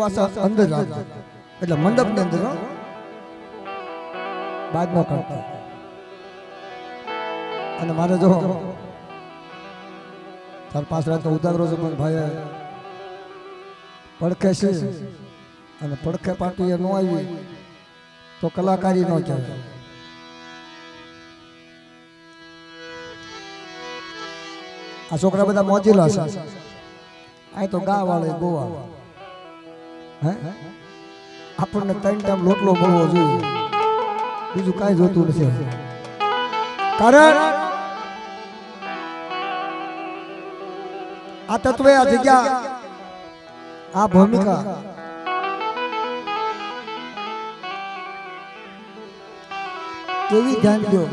સુવાસા અંદર રાખજો એટલે મંડપની અંદર બાદ ન કરતા. અને મારે જો 4-5 રાત ઉદાગરો છે પણ ભાઈ પડખે છે અને પડખે પાર્ટી ન આવી તો કલાકારી ન કહેવાય. આ છોકરા બધા મોજીલા છે. આ તો ગા વાળે ગોવા હે આપણને 3 ટાઈમ લોટલો મળવો જોઈએ, બીજું કાંઈ જોતું નથી. કારણ આ તત્વે, આ જગ્યા, આ ભૂમિકા એવી ધ્યાન દો.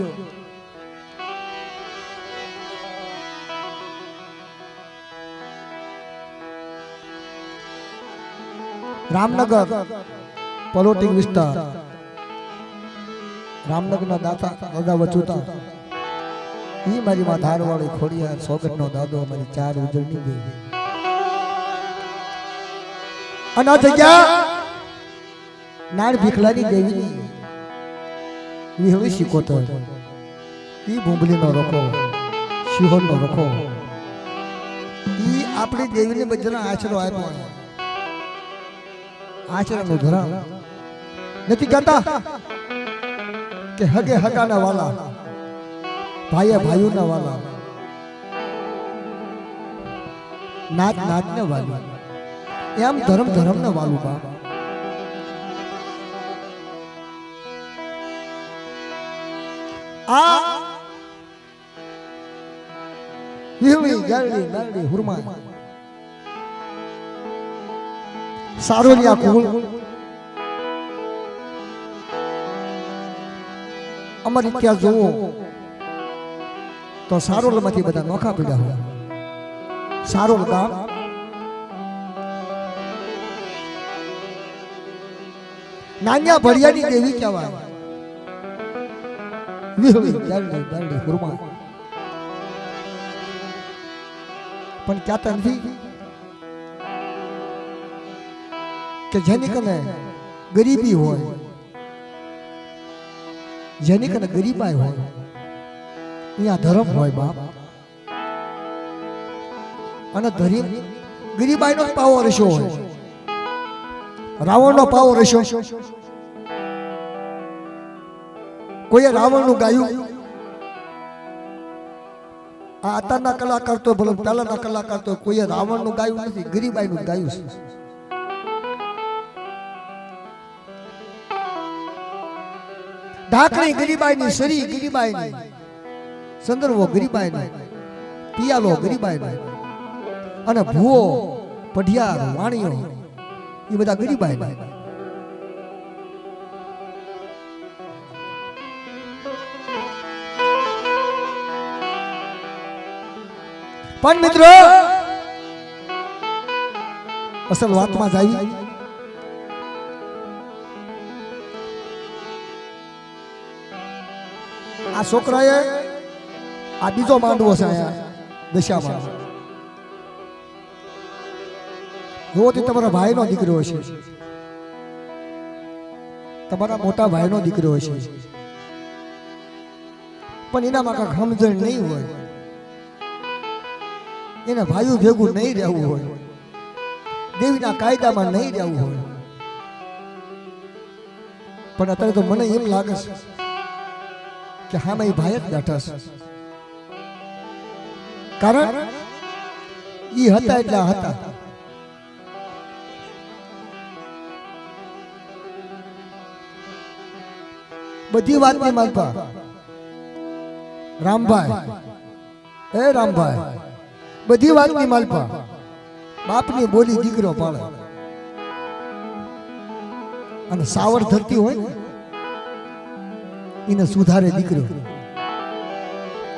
રામનગર પલોટિંગ વિસ્તાર, રામનગરના દાદા વચુતા, ઈ મારી માં ધારવાળી ખોડિયાર સોગટનો દાદો, મારી 4 ઉજળની દેવી. અને આ જગ્યા નાળ ભીખલાની દેવીની વિહળી શીખોતર, ઈ ભૂંબલીનો રખો, શિહોરનો રખો, ઈ આપણી દેવીને બધાનો આશરો આપ્યો. આચરણનું ધરાણ નથી કહેતા કે હગે હગાના વાલા, ભાઈએ ભાઈઓના વાલા, નાચ નાચને વાલું, એમ ધર્મ ધર્મને વાલું. બાપ આ વિહળી ગાડી ગાડી હુરમા સારોલિયા કુળ અમર ઇતિહાસ જોવો તો સારોલ માંથી બધા નોખા પીડ્યા હોય. સારોલ ગામ નાન્યા ભડિયાની દેવી કહેવાય. વિહળી ગાડી ગાડી હુરમા પણ ક્યાંતા નથી કે જેની કને ગરીબી હોય, જેની કને ગરીબાઈ હોય, અહીંયા ધર્મ હોય. બાપ અને ગરીબાઈ નો પાવો રસ્યો હોય, રાવણ નો પાવો રસ્યો. કોઈએ રાવણ નું ગાયું. આ અત્યારના કલાકાર તો ભલે પહેલાના કલાકાર તો કોઈએ રાવણ નું ગાયું નથી, ગરીબાઈ નું ગાયું છે. ઢાકણી ગરીબાઈની, સરી ગરીબાઈની, સંદર્ભો ગરીબાઈની, પિયાલો ગરીબાઈની, અને ભૂવો પઢિયાર વાણીઓ એ બધા ગરીબાઈની. પણ મિત્રો અસલ વાતમાં જાય. આ છોકરાએ આ બીજો માંડવો છે અહીંયા દશામાં. જો તે તમારા ભાઈનો દીકરો હશે, તમારા મોટા ભાઈનો દીકરો હશે, પણ એનામાં કાંઈક સમજણ નહીં હોય, એને ભાઈઓ ભેગું નહીં રહેવું હોય, દેવીના કાયદામાં નહીં રહેવું હોય. પણ અત્યારે તો મને એમ લાગે છે કે હા મેં ભાઈ જ બેઠા છે. કારણ ઈ હતા એટલે હતા. બધી વાતની માનતા રામભાઈ, એ રામભાઈ, બધી વાતની માલપા. બાપની બોલી દીકરો પાડે અને સાવર ધરતી હોય ને એને સુધારે દીકરો.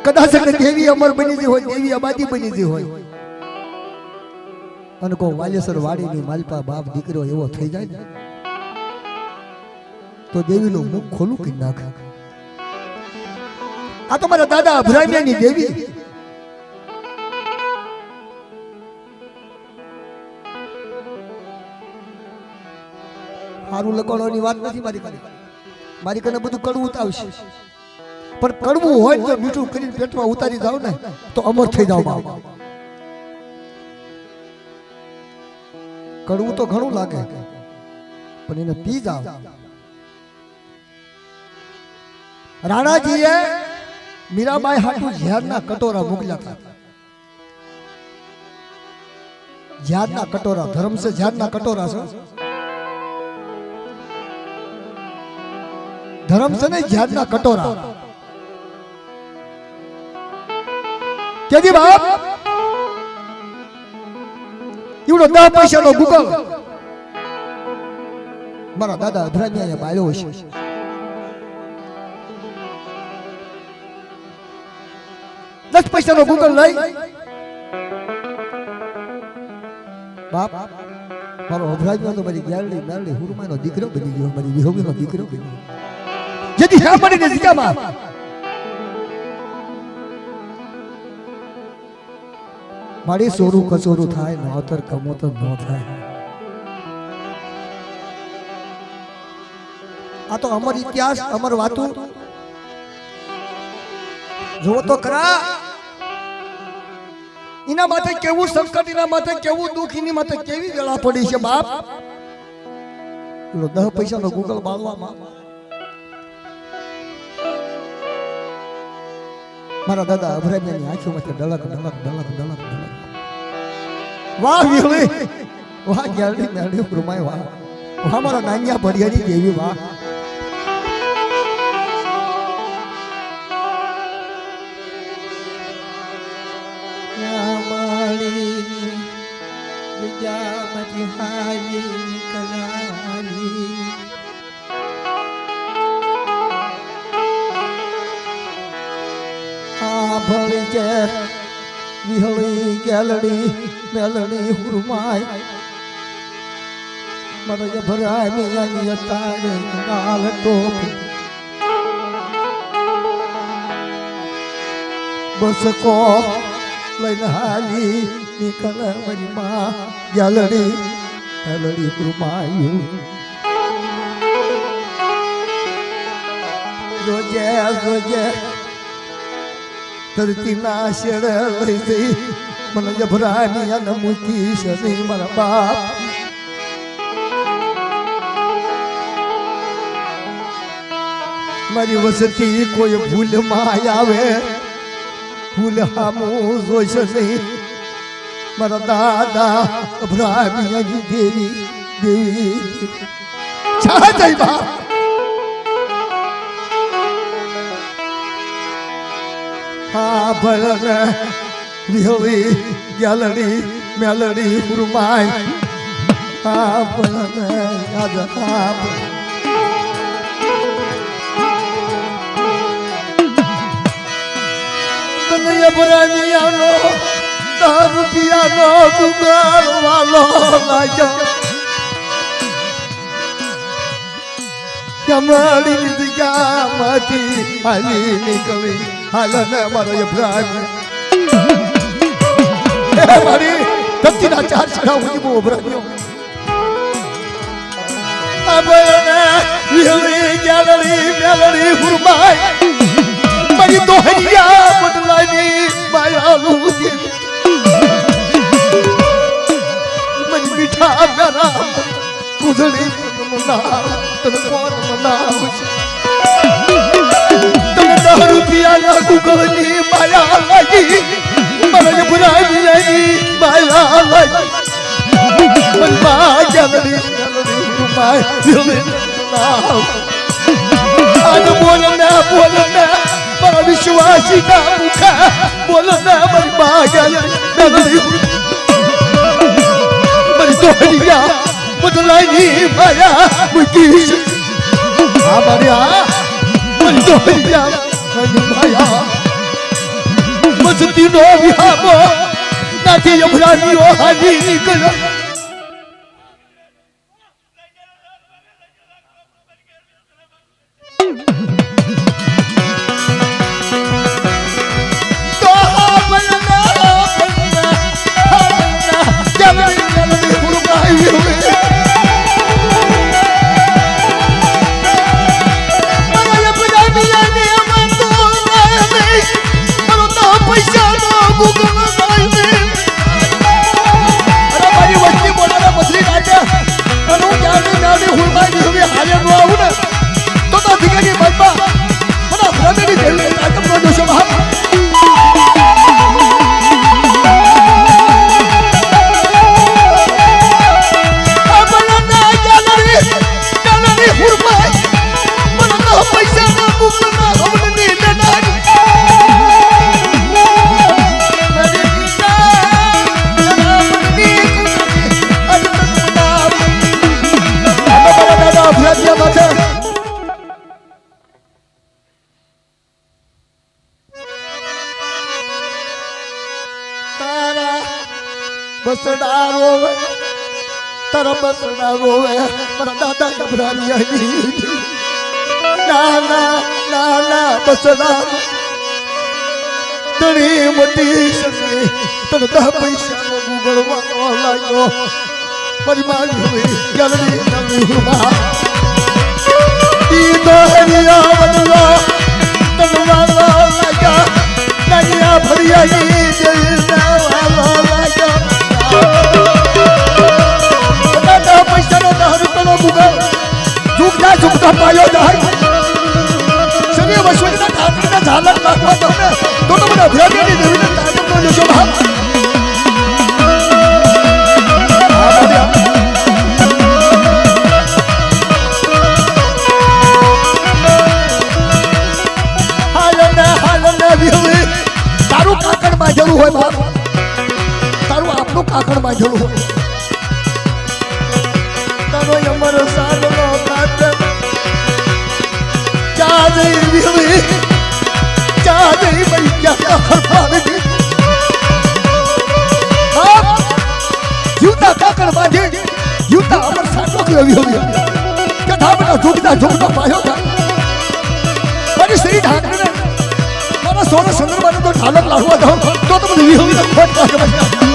કદાચ દેવી અમર બની ગઈ હોય, દેવી આબાદી બની ગઈ હોય, અને કો વાલેસર વાડીની માલપા બાપ દીકરો એવો થઈ જાય ને તો દેવીનું મુખ ખોલું કરી નાખે. આ તો મારા દાદા અભરામ્યાની દેવી. મારું લગાડવાની વાત નથી મારી કને બધું કડવું આવશે પણ કડવું હોય તો મીઠું કરીને પેટમાં ઉતારી જાવ ને તો અમર થઈ જાવ બાપ કડવું તો ઘણું લાગે પણ એને પી જાવ રાણાજીએ મીરાબાઈ હાટુ ઝાડના કટોરા મોકલ્યા હતા ઝાડના કટોરા ધર્મ છે ઝાડના કટોરા છે ધર્મ છે ને ઝાડના કટોરા કેજી બાપ એવડો 10 પૈસાનો ગૂગલ મારા દાદા અધરામિયા બાળ્યો છે પૈસાનો ગૂગલ લઈ બાપ મારો અભરાજમાં તો મારી ગેરડી મેરડી હુરમાનો દીકરો બની ગયો મારી વિહોગીનો દીકરો બની ગયો જેથી હા મળી ને જીકામાં મારી સોરું કસોરું થાય નોતર કમોતર ન થાય આ તો અમર ઇતિહાસ અમર વાતું જો તો કરા એના માથે કેવું સંકટ એના માથે કેવું દુઃખ એની માથે કેવી વેળા પડી છે બાપ 10 પૈસાનો ગૂગલ બાળવામાં મારા દાદા અભરામિયાની આંખોમાંથી ડલક ડલક ડલક ડલક ડલક વાહ વીરલી વાહ ગેરડી મેરડી પ્રમાય વાહ વાહ મારા નાનિયા ભરિયાની દેવી વાહ વિહળી ગેલડી મેલડી હુરમાય મારા ભરાય મિયાની તારે ગાલ ટોપ બસ કો લઈને હાલી નીકળ મારી માં ગેલડી મેલડી હુરમાય રોજે રોજે ધરતી ના શેડ લઈ જઈ મને જભરાની અને મૂકી છે મારા બાપ મારી વસતી કોઈ ભૂલ માં આવે ભૂલ હામું જોઈશે નહીં મારા દાદા અભરામિયાની દેવી દેવી છા જઈ બાપ હા ભળને વિહળી ગેલડી મેલડી હુરમાય હા ભળને યાદ હા તને અભરામિયાનો 10 રૂપિયાનો ગુગલ વાલો લાગ્યો કમળી જગ્યામાંથી હાલી નીકળી હાલને મારો અભરામ મારી ધરતીના 4 છેડા ઉજી બહુ અભરામ્યો અબને વિહળી ગેલડી મેલડી હુરમાય મારી દોહરિયા બદલાની માયાલું મારી મીઠા મેરા કુદળી મના તને કોણ મનાવ છે તને 10 રૂપિયાના ગૂગલની માયા લાગી મારા ભરાઈ માયા લાગી મન માં ગેલડી ગેલડી હુરમાય વિહળી નાવ આજ બોલને મારા વિશ્વાસી ના મુખા બોલને મારી માં ગેલડી મારી દોહરિયા બદલાઈ માયા મૂકી આ મારી આ મારી દોહરિયા માયા મસ્તી નો વિહામો નાથી અભરાનીઓ હાલી નીકળ્યો પૈસાનો ગુગલ નાઈને અરે મારી વસ્તી બોલાવે મછલી કાઢે અને હું જાણી હુરમાઈ હવે હારે ન આવું ને તો ભીખાની બાપા મને ભ્રમેની દેવી તાકમ નો જોશો બાપ बसड़ा रोवे तारा बसड़ा रोवे मारा दादा घबरानी आई ना बसड़ा तड़ी मोटी सने तन दा पैसा गुगड़वा लायो मारी मां हुई गलनी नवी हुआ ई दहरिया बदला तन वाला लाया नैया भरिया ई देना वाला लाया पैसा नो 10 રૂપિયાનો ગુગલ ઝુકતા પાયો જાય સની વસવઈના ઠાકરના ઝાલક નાખવા તમને તો મને અભિરામીની દેવીને તાજબ નો જોશો ભાગ હાલને દેવી તારું કાકડ બાંધેલું હોય બાપ તારું આપણું કાકડ બાંધેલું હોય अमर सालो काट चादई विहली चादई भैया का खरपानी आप जूता काकड़ बांधे जूता अमर सालो की विहली कथा बना झुकता पायो था मारी श्री ठाकरे ने मारा सोना सुंदर बने तो ढालक लाहुआ था तो तुम विहली का खोट काट बजा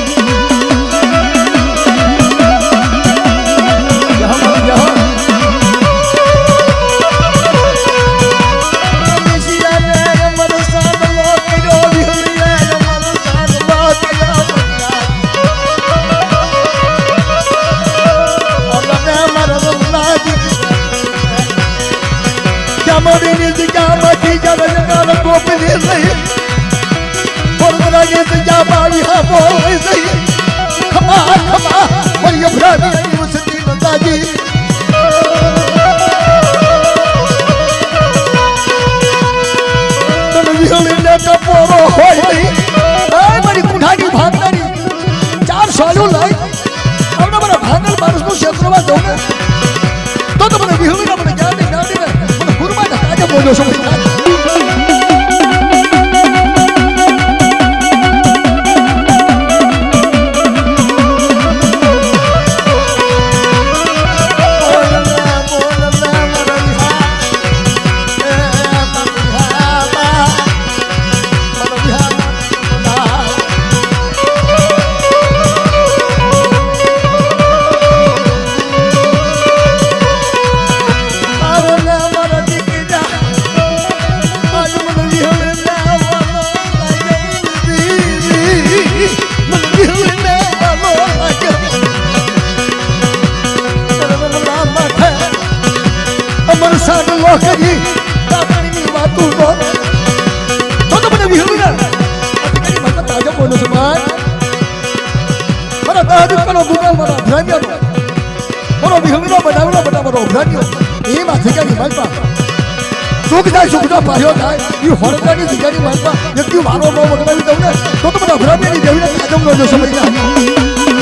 સુખતા પાયો થાય એ હોળકાની જગ્યાની માલમાં વ્યક્તિ વારો ન વગડાવી દઉં ને તો મને અભિરામીની દેવીને કાજમ નો સમજ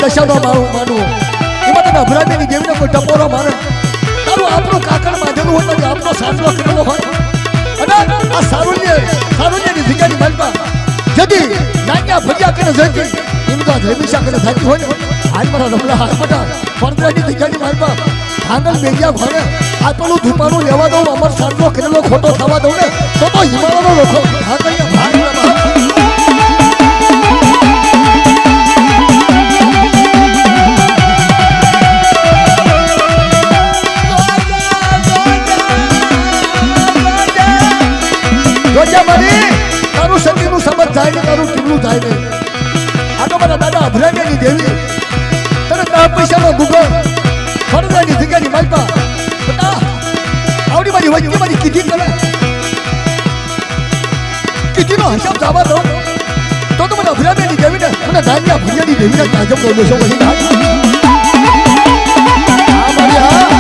દશાનો માનવું એમાં તમે અભિરામીની દેવીને કોઈ ટપોરો મારે તારું આપણું કાકડ બાંધેલું હોય તો આપણો સાસરો કરેલો હોય અને આ સારુણ્યની જગ્યાની માલમાં જદી નાન્યા ભજ્યા કરીને જતી इनका रेमिशा करे थाकी होय आज मारा रमला हाथ पटा परदेनी दिखानी मारपा भांगल मेगिया घरे आ पेलू धूपानु लेवा दो अमर साटलो करेलो खोटो थवा दो ने तो हिमालयनो लोखो भागलिया भागला જોજે મારી તારું સતીનું સમજ જાય ને તારું ટીમલું જાય ને આ તો મારા દાદા અભરાણીની દેવી તને તા પૈસાનો ગુગળ ફરદાની જગ્યાની માલપા બતા આવડી મારી વચ્ચે મારી કીધી કરે કીધીનો હિસાબ જવા દો તો મને અભરાણીની દેવીને મને ધાન્યા ભૈયાની દેવીને કાજમ બોલો છો વહી આ મારી હા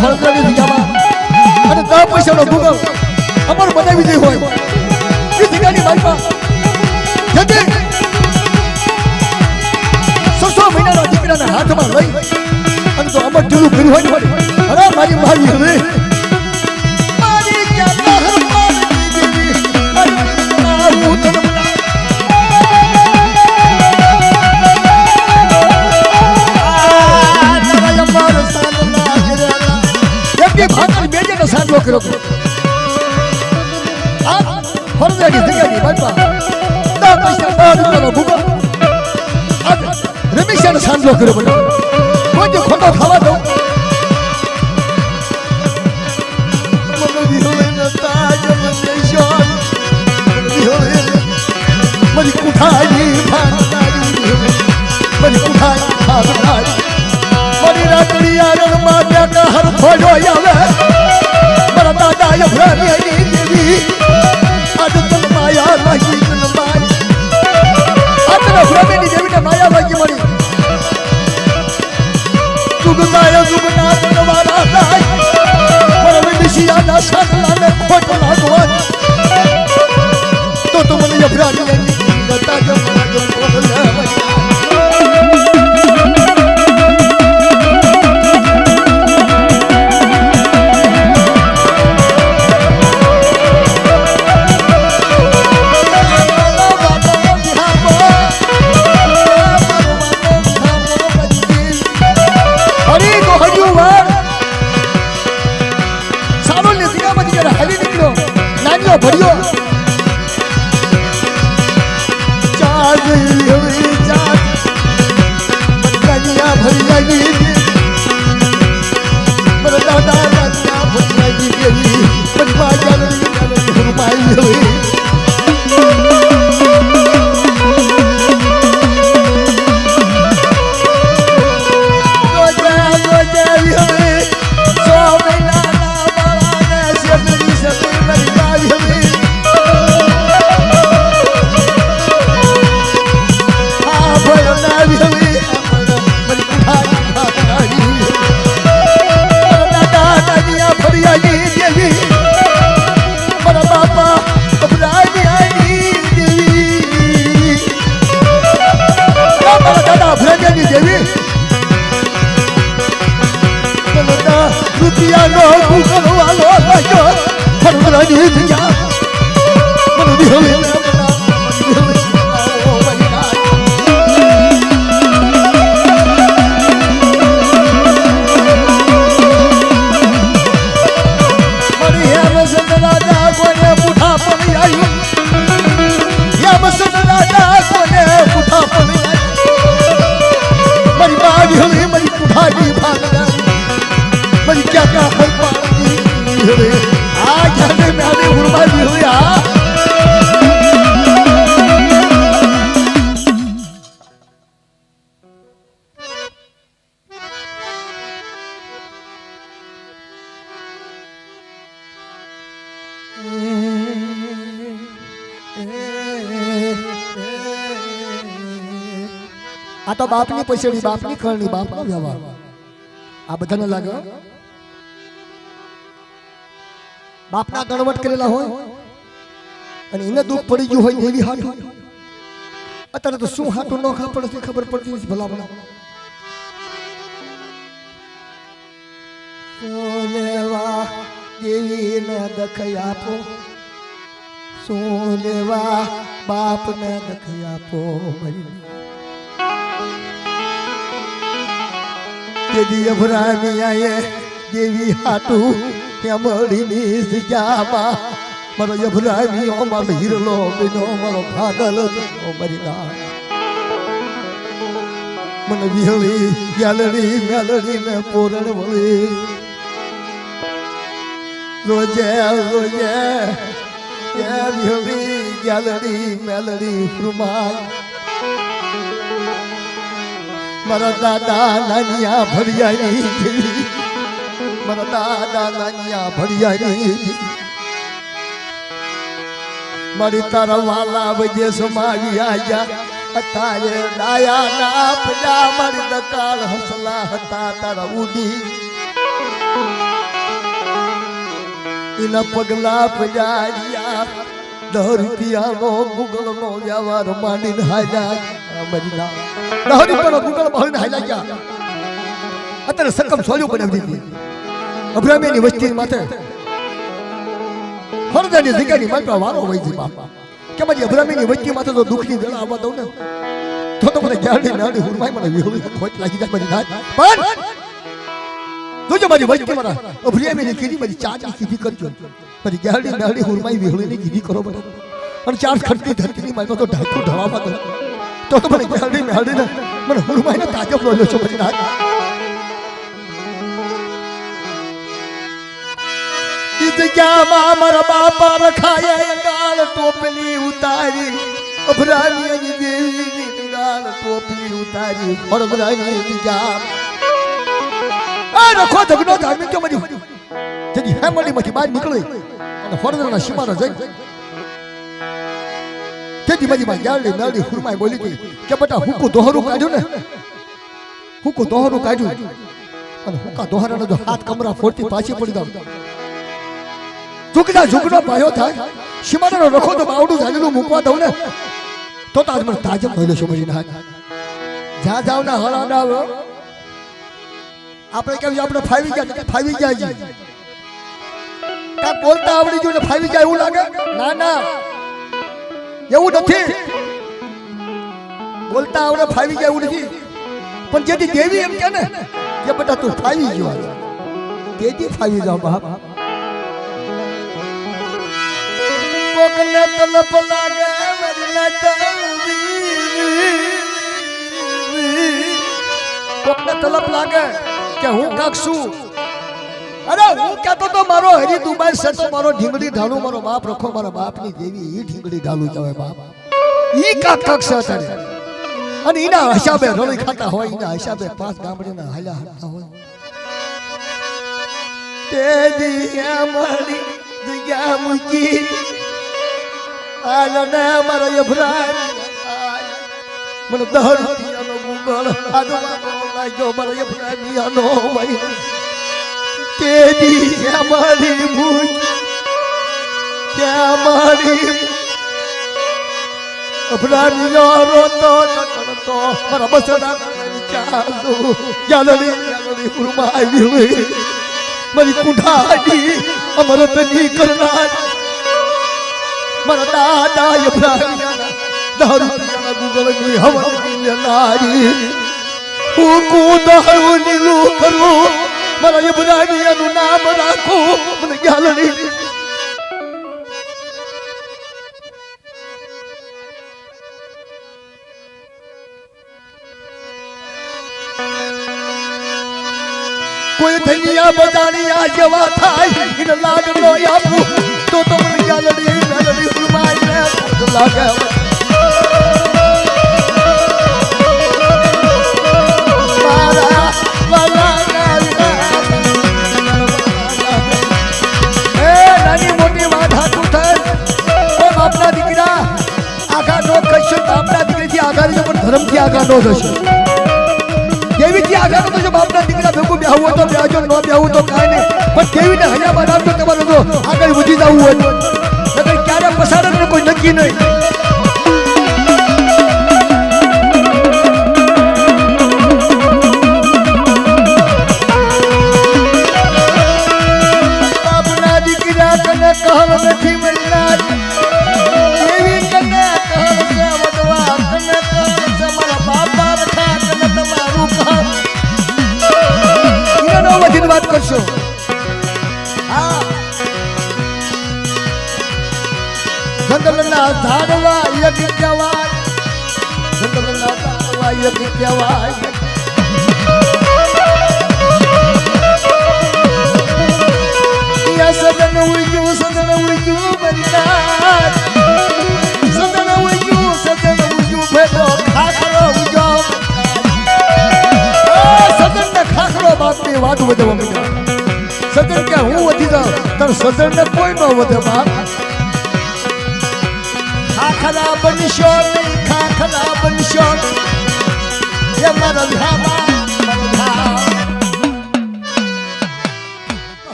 હળદરની જગ્યામાં અને તા પૈસાનો ભૂગલ અમર બનાવી દે હોય એ જગ્યાની બાઈમાં જતે 600 મહિનાના દીકરાના હાથમાં લઈ અને તો અમર ઢીલું કર્યું હોય ને અરે મારી મારી હવે મારી ક્યાં હર મારી દેવી અરે આવું તને ભાગલ બેજે નો સાંજલો કર્યો આ ફરદાની જગ્યાની બાપા તા પૈસા બાદનો ભૂગો આ રમેશનો સાંજલો કર્યો બનો કોઈ ખોટો ખાવા દો મને દિહોલે નતા જમનેશો દિહોલે મરી કુઠાઈ ભાગનારી મરી કુઠાઈ ભાગનારી મરી રાતડિયા રણમાં બેટા હર થોડો આવે મારા દાદા અભરાણીની દેવી આજ તન માયા લાગી તન માયા આજ તન અભરાણીની દેવીને માયા લાગી મરી જુગતાય જુગના તનવારા લાય પરમે દિશિયાના સાગલાને ખોટ લાગવા તો મને અભરાણીની ગતા જ મને જ બોલે ભર્યો ચાર હવે ચાર કન્યા ભરિયાની મરા દાદા રાજા ભરિયાની દેવી મનવા જાનની ફરમાઈ હવે રૂપિયાનો ભૂખવાલો લાગ્યો ફરવાની જગ્યા મને દિહોલે આ તો બાપની પછેડી બાપની કરણી બાપનો વ્યવહાર આ બધાને લાગે બાપના ગણવટ કરેલા હોય અને એને દુઃખ પડી ગયું હોય એવી હાટું અત્યારે તો શું હાટું ન ખબર પડતી ભલામણ શું લેવા દેવીને દખ આપો, શું લેવા બાપને દખ આપો. તેદી અભરામી આયે દેવી હાટું હેમળીની જગ્યામાં મારો અભરામી મારો હીરલો બીનો મારો ભાગલ મારી ના મને વિહળી ગ્યાલડી મેલડી ને પોરણ વળી રોજે રોજે વિહળી ગ્યાલડી મેલડી ફ્રુમાય મારા દાદા નાનિયા ભરિયાની જેવી મારા દાદા નાનિયા ભરિયાની મારી તારા વાલા વિદેશમાં આવ્યા ગયા તારે ડાયા ના પડા મારી દકાળ હસલા હતા તારા ઉડી એના પગલા પજારિયા 10 રૂપિયાનો ગુગળનો વ્યવહાર માંડીને હાલ્યા મરીના 10 રૂપિયાનો ગુગળ ભાળીને હાલ્યા ગયા. અત્યારે સકમ સોલ્યું બનાવી દીધી અબ્રાહ્મણની વસ્તી માથે હરદાની જગ્યાની માત્ર વારો હોય છે બાપા કે મારી અબ્રાહ્મણની વસ્તી માથે તો દુઃખની વેળા આવવા દઉં ને તો મને ગાડી નાડી હુરમાઈ મને વિહોળી ખોટ લાગી જાય મારી નાચ પણ જોજો મારી વસ્તી મારા અબ્રાહ્મણની કીધી મારી ચાચી કીધી કરજો મારી ગાડી નાડી હુરમાઈ વિહોળીની કીધી કરો મને અને ચાર ખટની ધરતીની મારી તો ઢાંકું ઢળાવા દો તો મને ગાડી નાડીને મને હુરમાઈને તાજબ લો છો મારી નાચ જગ્યામાં મારા બાપા રખાયા ગાળ ટોપલી ઉતારી અભરાની દેવીની ગાળ ટોપલી ઉતારી અભરાની જગ્યા આ રખો ઝગડો ધાર્મિક કે મરી જેથી હેમડીમાંથી બહાર નીકળી અને ફરદરના સીમાનો જઈ તેથી મારી માં ગાળી નાડી હુરમાઈ બોલી હતી કે બેટા હુકુ દોહરું કાઢ્યું ને હુકુ દોહરું કાઢ્યું અને હુકા દોહરાનો જો હાથ કમરા ફોડતી પાછી પડી દઉં ઝુકડો પાયો થાય સીમાનો રખો તો બાવડું ઝાલેલું મૂકવા દઉં ને તો આજ મને તાજબ થયેલો છે મરીને હાથ જ્યાં જાવ ના હળાડા આપણે કેમ આપણે ફાવી ગયા છે કાંક બોલતા આવડી ગયું ને ફાવી જાય એવું લાગે ના ના એવું નથી બોલતા આવડે ફાવી જાય એવું નથી પણ જેથી દેવી એમ કે ને કે બેટા તું ફાવી ગયો તેથી ફાવી જાવ બાપ કોકને તલપ લાગે મરને કોકને તલપ લાગે કે હું કાક છું અરે હું કહેતો તો મારો હરી દુબાઈ છે તો મારો ઢીંગડી ઢાલું મારો બાપ રખો મારા બાપની દેવી ઈ ઢીંગડી ઢાલું કહેવાય બાપ ઈ કાક છે અત્યારે અને એના હિસાબે રળી ખાતા હોય એના હિસાબે 5 ગામડીના હાલ્યા હાલતા હોય તેજી અમારી જગ્યા મૂકી આલને મારો યભરાય મને 10 રૂપિયાનો ગુગળ આદવાનો લાગ્યો મારો યભરાયનો ભાઈ તેદી અમારી મૂકી ત્યાં મારી અભરાણીનો રોતો નકળતો મારા બસડા ચાલુ ગાલડી પુરમાં આવી મારી કુંઠાડી અમરતની કરનાર મારા દાદા અભરાણીના 10 રૂપિયાના ગુગળની હવનની નારી હું કુંદારું નીલું કરું મારા અભરાણીનું નામ રાખું મને ગાલડી કોઈ ધનિયા બજાણિયા જેવા થાય એને લાગનો આપું તો મને ગાલડી ગાલડી ફરમાય ને લાગે મારા વાલા એ નાની મોટી વાત હાથું થાય કોઈ બાપના દીકરા આગા નો કશું બાપના દીકરીથી આગા નહીં પણ ધર્મથી આગા નો થશે દેવીથી આગળ તો જો બાપના દીકરા ભેગું બેહવું તો બેહજો ન બેહવું તો કાંઈ નહીં પણ દેવીને હજામાં રાખજો તમારે જો આગળ વધી જવું હોય નકર ક્યારે પસાડે કોઈ નક્કી નહીં નથી મળનાર એવી કને કરશે વડવા કને કરશે મારા બાપા રખા કને તમારું ઘર ઈરાનો વધીને વાત કરશો હા જંગલના ઝાડવા યજ્ઞ કહેવાય જંગલના ઝાડવા યજ્ઞ કહેવાય સદન ઉજ્યું બનનાર સદન ઉજ્યું ભેગો ખાખરો ઉજો સદન ને ખાખરો બાપની વાત વધવા માંડ્યા સદન કે હું વધી જાઉં તાર સદન ને કોઈ ન વધે બાપ ખાખરા બનશો એ મારા ધામા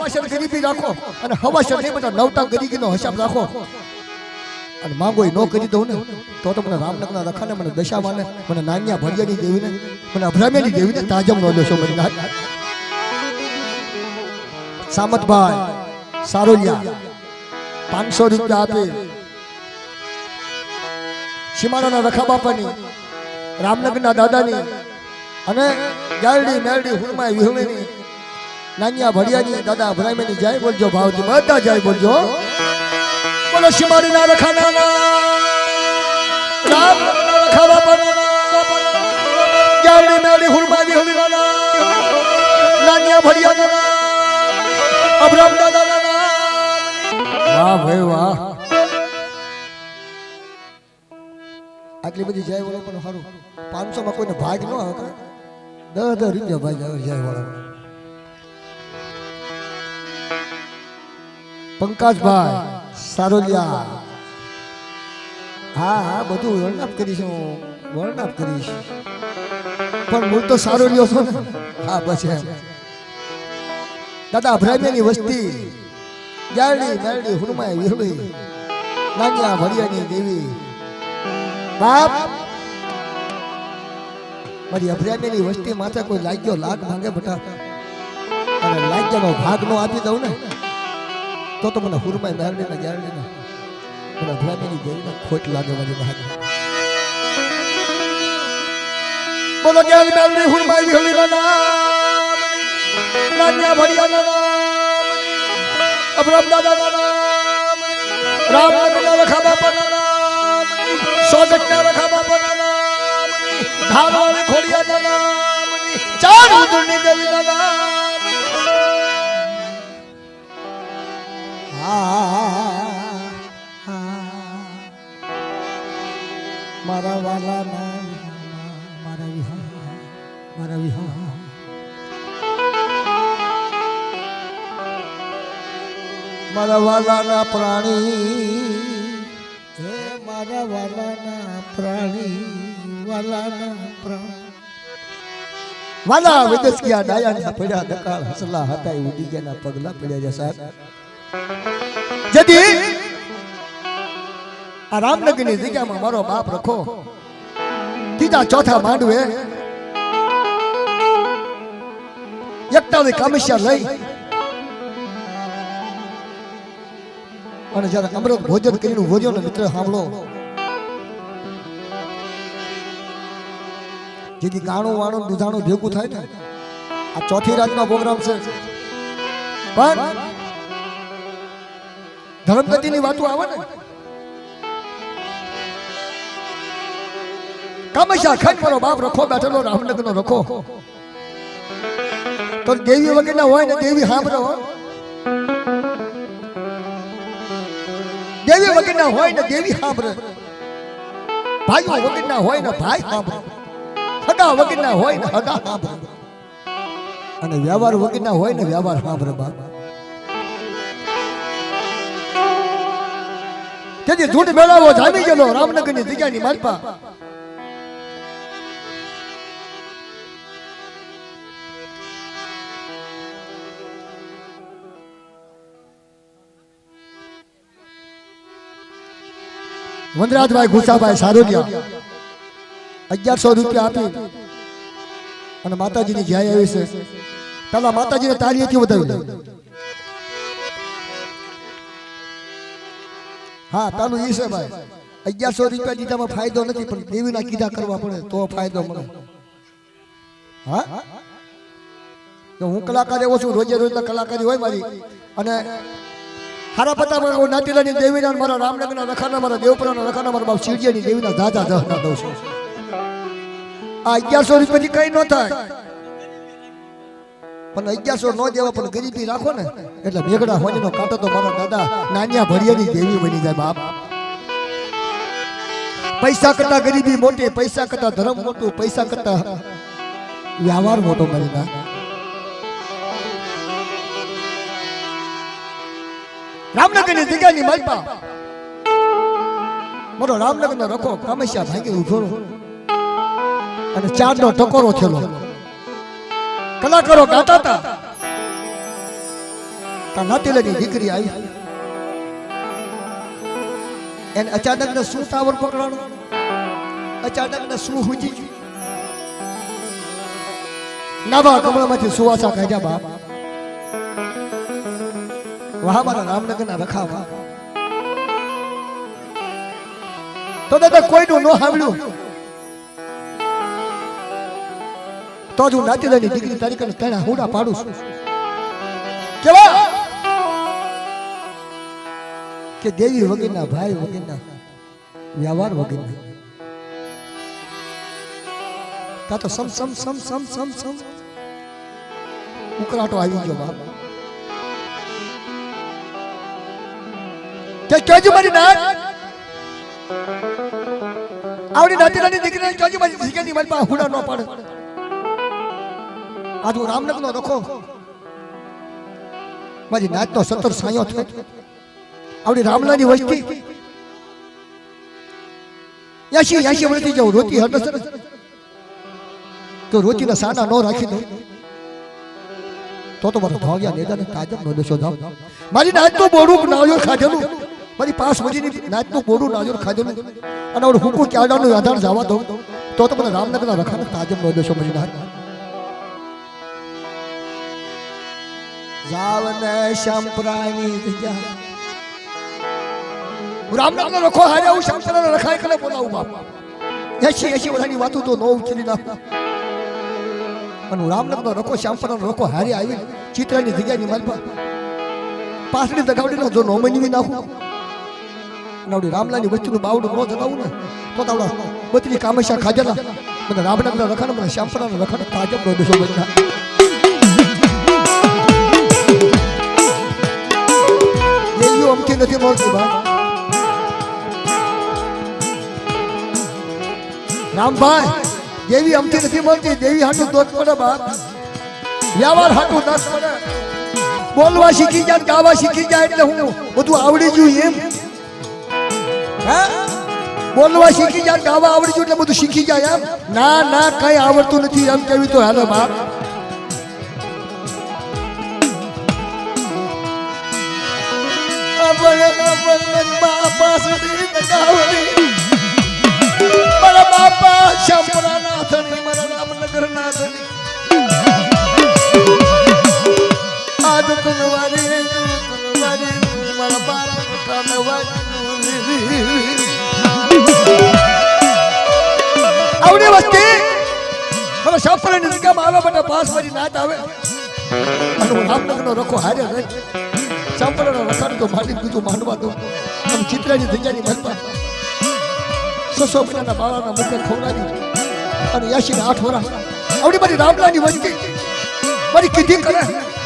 હવાશર ગરીબી રાખો અને હવાશર નહીં બધા નવતા ગરીબીનો હિસાબ રાખો અને માંગો ન કરી દઉં ને તો મને રામનગરના રખાને મને દશામાને મને નાન્યા ભરિયાની દેવીને મને અભરામેની દેવીને તાજમ નો લેશો મને સામતભાઈ સારોલિયા 500 રૂપિયા આપી સીમાડાના રખા બાપાની રામનગરના દાદાની અને ગાયડી મેરડી હુરમાઈ વિહળીની નાન્યા ભડિયાની દાદા ભરામેની જય બોલજો ભાવથી બધા જય બોલજો બોલો સીમાડીના રખાના રામનગરના રખા બાપાના ગાયડી મેરડી હુરમાઈ વિહળીના નાન્યા ભડિયાના અબ્રામ દાદાના વાહ ભાઈ વાહ આટલી બધી જય બોલો પણ સારું 500 માં કોઈને ભાગ ન આવે 10 રૂપિયા ભાગ આવે જય બોલો પંકજભાઈ સારોલિયા હા બધું વર્ણપ કરીશ પણ હું તો સારોલિયો છું ને હા બસ એમ દાદા અભરામિયાની વસ્તી ગાડી મેરડી હુરમાઈ વિહળી નાન્યા ભરિયાની દેવી બાપ મારી અભરામિયાની વસ્તી માથે કોઈ લાગ્યો લાખ માંગે બટા અને લાગ્યાનો ભાગ નો આપી દઉં ને તો મને હુરમાઈ મેરડી ને ગાડી ને મને અભરામિયાની દેવીને ખોટ લાગે મારી ભાગ બોલો ગાડી મેરડી હુરમાઈ વિહળી નાન્યા ભરિયાના નામ અબ્રામ દાદાના નામ રામનગરના રખા બાપાના નામ સોગટના રખા બાપાના નામ ધારાળી ખોડિયાના નામ ચાર ઉદળની દેવીના નામ મારા વાલાના મારા વિહા મારા વાલાના પ્રાણી હે મારા વાલાના પ્રાણી વાલા વિદેશ ગયા ડાયાના પડ્યા દકાળ હસલા હતા ઉડી ગયા પગલા પડ્યા છે સાહેબ જદી આ રામનગરની જગ્યામાં મારો બાપ રખો ત્રીજા ચોથા માંડવે એકટાળી કામેશ્યા લઈ અને જ્યારે અમૃત ભોજન કરીને ભોજન મિત્ર સાંભળો જેથી કાણું વાણું દુધાણું ભેગું થાય ને આ ચોથી રાતનો પ્રોગ્રામ છે પણ ધર્મગતિની વાતો આવે ને કામેશ્યા ખંડ મારો બાપ રખો બેઠેલો રામનગરનો રખો તો દેવી વગરના હોય ને દેવી સાંભળો દેવી વગરના હોય ને દેવી સાંભળે ભાઈઓ વગરના હોય ને ભાઈ સાંભળે હગા વગરના હોય ને હગા સાંભળે અને વ્યવહાર વગરના હોય ને વ્યવહાર સાંભળે બાપ તેથી જૂઠ મેળાવો જામી ગયેલો રામનગરની જગ્યાની માલપા વનરાજભાઈ ગુસાભાઈ સારોલિયા 1100 રૂપિયા આપી અને માતાજીની જાય આવી છે પેલા માતાજીને તાળીઓથી વધાવી દે હા પેલું ઈ છે ભાઈ 1100 રૂપિયા દીધામાં ફાયદો નથી પણ દેવીના કીધા કરવા પડે તો ફાયદો મળે હા તો હું કલાકાર એવો છું રોજે રોજ કલાકારી હોય મારી અને હારા પતા મારા નાતીલાની દેવીના મારા રામનગરના રખાના મારા દેવપુરાના રખાના મારા બાપ શિવજીની દેવીના દાદા દહના દઉં છું આ 1100 રૂપિયાથી કઈ ન થાય પણ 1100 નો દેવા પણ ગરીબી રાખો ને એટલે મેઘડા હોનીનો કાંટો તો મારા દાદા નાન્યા ભરિયાની દેવી બની જાય બાપ પૈસા કરતા ગરીબી મોટી પૈસા કરતા ધર્મ મોટું પૈસા કરતા વ્યવહાર મોટો કરી ના રામનગરની જગ્યાની માલપા મારો રામનગરનો રખો કામેશા ભાગી ઉભો અને ચારનો ટકોરો થયેલો કલાકારો ગાતા હતા તા નાતીલાની દીકરી આવી એને અચાનક ને શું ટાવર પકડાણો અચાનક ને શું હુજી નાવા કમળામાંથી સુવાસા કાઢ્યા બાપ વાહ મારા રામનગરના રખાવા તો દાદા કોઈનું ન સાંભળ્યું તો જ હું નાતીલાની દીકરી તારીખ તેના હુડા પાડું છું કેવા કે દેવી વગરના ભાઈ વગરના વ્યવહાર વગરના તા તો સમ સમ સમ સમ સમ સમ ઉકળાટો આવી ગયો બાપ કે કેજો મારી નાત આવડી નાતીલાની દીકરીને કેજો મારી દીકરીની મારી પાસે હુડા ન પાડે આજ હું રામનગરનો રખો મારી નાત તો 17 સાયો થયો આવડી રામલાની વસ્તી 80 વર્ષથી જાઉં રોતી હરસર તો રોતીના સાના ન રાખી દઉં તો મારો ભાવ્યા નેદાને કાજમ નો દેશો જાવ મારી નાત તો બોડું નાળિયેર ખાધેલું મારી 5 વજીની નાત તો બોડું નાળિયેર ખાધેલું અને ઓર હુકુ ક્યાડાનું આધાર જવા દઉં તો મને રામનગરના રખાને કાજમ નો દેશો મારી નાત જાવને શંપરાની જગ્યા રામનગરનો રખો હારે હું શંપરાને રખાય કલે બોલાવું બાપ 80 વર્ષની વાતો તો નો ઉચલી નાખ અને રામનગરનો રખો શંપરાનો રખો હારે આવી ચિત્રાની જગ્યાની માલપા પાસડી દગાવડીનો જો નો મનવી નાખું નાવડી રામલાની વસ્તુનું બાવડું ન જગાવું ને તો તાવડા બતરી કામેશા ખાજેલા મને રામનગરના રખાને મને શંપરાના રખાને તાજબ નો દેશો બન્યા અમથી નથી મળતી બા રામભાઈ દેવી અમથી નથી મળતી દેવી હાટું દોષ પડે બાપ વ્યવહાર હાટું દોષ પડે બોલવા શીખી જાય ગાવા શીખી જાય એટલે હું બધું આવડી ગયું એમ હે બોલવા શીખી જાય ગાવા આવડી ગયું એટલે બધું શીખી જાય એમ ના ના કઈ આવડતું નથી એમ કેવી તો હાલો બાપ બાપા સુધી મારા બાપા શંપરા નાથની મારા રામનગર નાથની આજ કનવારી મારા બાપા કનવારી આવડી વસ્તી મારા શંપરાની જગ્યામાં આવે બધા પાસ મારી નાત આવે અને હું રામનગરનો રખો હારે રહી શંપરાનો રખાને તો મારી બીજું માનવા દઉં અને ચિત્રાની જગ્યાની મનમાં 600 મહિનાના બાળાના મુખે ખવડાવી અને 88 વર્ષ આવડી મારી રામલાની વસ્તી મારી કીધી કરે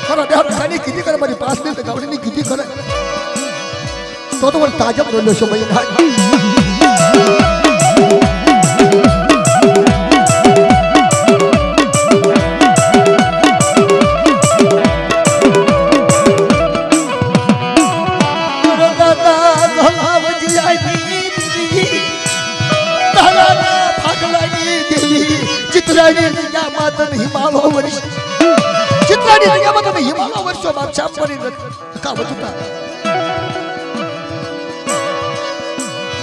મારા દેહ રખાની કીધી કરે મારી પાસની ગાવડીની કીધી કરે તો મને તાજબ રોલ્યો છો ભાઈ હિમાલય વર્ષ ચિત્રાની જગ્યામાં તમે હિમાલય વર્ષો બાપ ચાંપરી કાવત હતા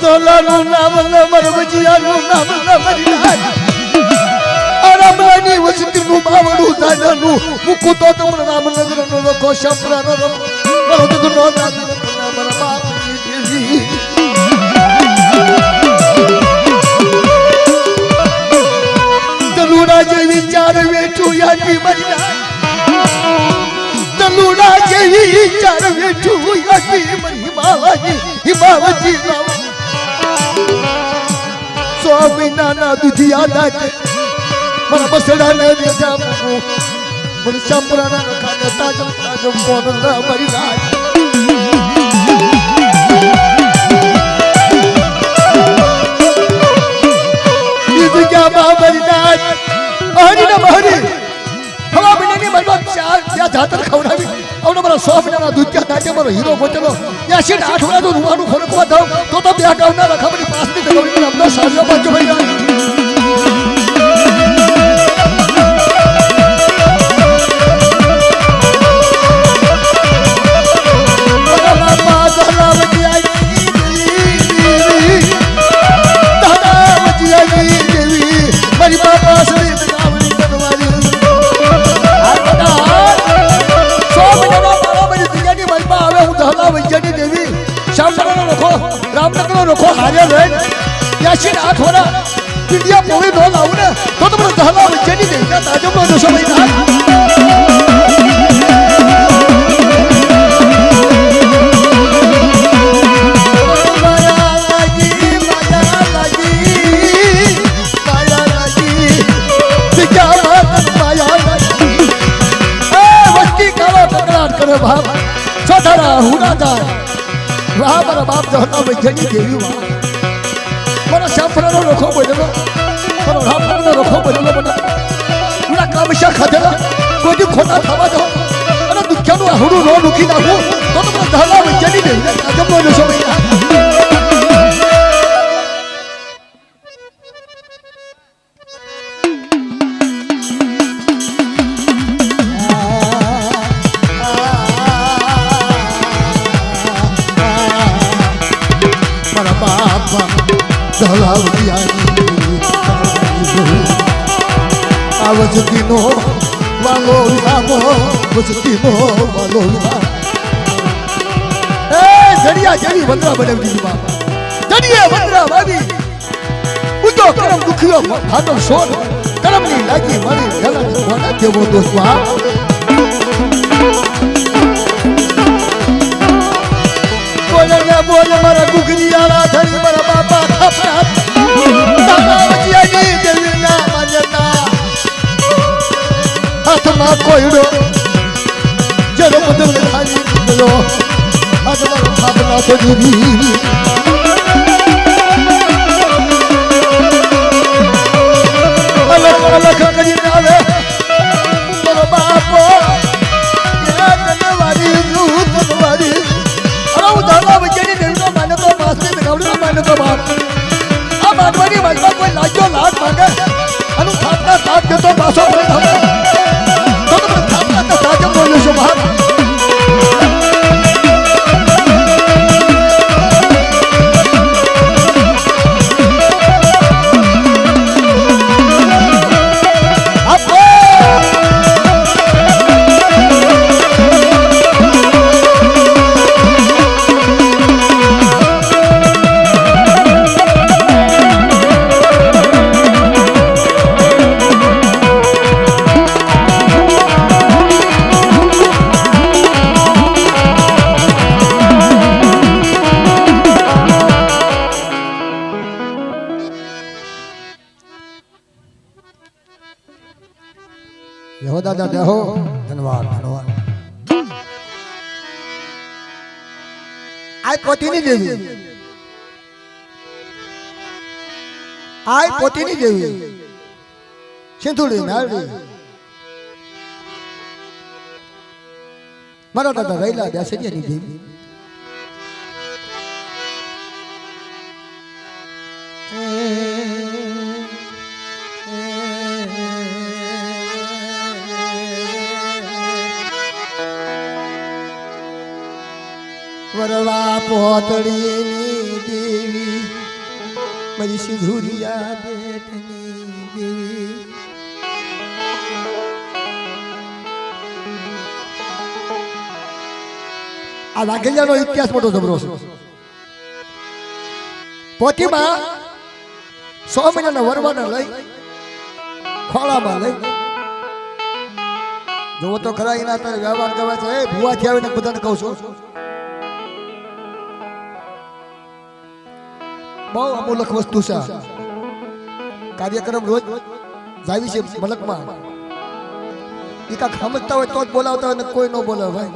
દોલાનું નામ નમર વજિયાનું નામ નમર આરામની વસતીનું બાવડું દાદાનું મુકુ તો તમને રામનગરનો રખો શંપરાનો રખો મારો દીકરો દાદા મારા બાપની દેવી ચાર વેઠું યાદી મરિયા તલુડા જેવી ચાર વેઠું યાદી મરી માવાજી હિમાવતી સો મહિનાના દુધિયા દાતે મારા બસડાને રેજા મૂકું મને ચાપરાના રખાને તાજમ તાજમ કોણ મરી રાજ જાતર ખવડાવી આવડો મારા 100 મહિનાના દૂધિયા દાટે મારો હીરો ગોતેલો 8 વર્ષ તો રૂવાનું ખોરકવા દઉં તો બે ગાવના રખામણી પાસની ગવડી અમદો સાજો બાજુ ભાઈ રખો હારે રહે 8 વર્ષ પીડિયા પોળી નો લાવું ને તો તમને દહલા વચ્ચેની દેતા તાજમનો દશો મહિના વાહ મારા બાપ જહના વૈજ્ઞાની દેવી વાહ મારા સાફરાનો રખો બોલેલો મારો રાફરાનો રખો બોલેલો બના ઉલા કામશા ખાધેલા કોઈ ખોટા થવા દો અને દુખ્યાનું આહુડું નો દુખી નાખું તો તમને દહલા વૈજ્ઞાની દેવી કાજમનો દશો મહિના આવજતીનો વાલો વિરામો વજતીનો વાલો વિરામ એ જડિયા જેવી વંદરા બનાવી દીધી બાપા જડિયા વંદરા વાવી ઉજો કરમ દુખિયો ભાતો સોર કરમની લાગી મારી ગલા જવાના કેવો દોસ્ત વા બોલે મારા ગુગરી આલા ધરી મારા બાપા થાપરા તારા વજિયાની દેવીના માન્યતા હાથમાં કોયડો જેનો બદલ ખાલી ગયો આજ મારો થાપરા તો દીધી અલગ અલગ કરીને આવે મારો બાપો તનવારી રૂ તનવારી દાદા વચ્ચેની દેવીનો માન્યતો પાસની બેગાવડીનો માન્યતો બાપ આ માનવાની વાતમાં કોઈ લાગ્યો લાગ માંગે અને થાપના સાથ દેતો પાછો પડે થાપે તો તમે થાપના સાથ બોલ્યો છો બાપ हो दादा देहो धन्यवाद धन्यवाद आय पोतीनी देवी आय पोतीनी देवी सिंधुड़ी नाड़ी मारा दादा रैला बेसरियानी देवी वरवा पोतड़ी देवी मरी सिंधुरिया बेटनी देवी आ लागेलियानो इतिहास मोटो जबरो छे पोतीमां 100 મહિનાના વરવાના લઈ ખોળામાં લઈ જોવો તો ખરા એના અત્યારે વ્યવહાર ગવે છે એ ભુવાથી આવીને બધાને કહું છું બહુ અમૂલક વસ્તુ છે કાર્યક્રમ રોજ જાવી છે મલકમાં એ કાંક સમજતા હોય તો જ બોલાવતા હોય ને કોઈ ન બોલાવે ભાઈ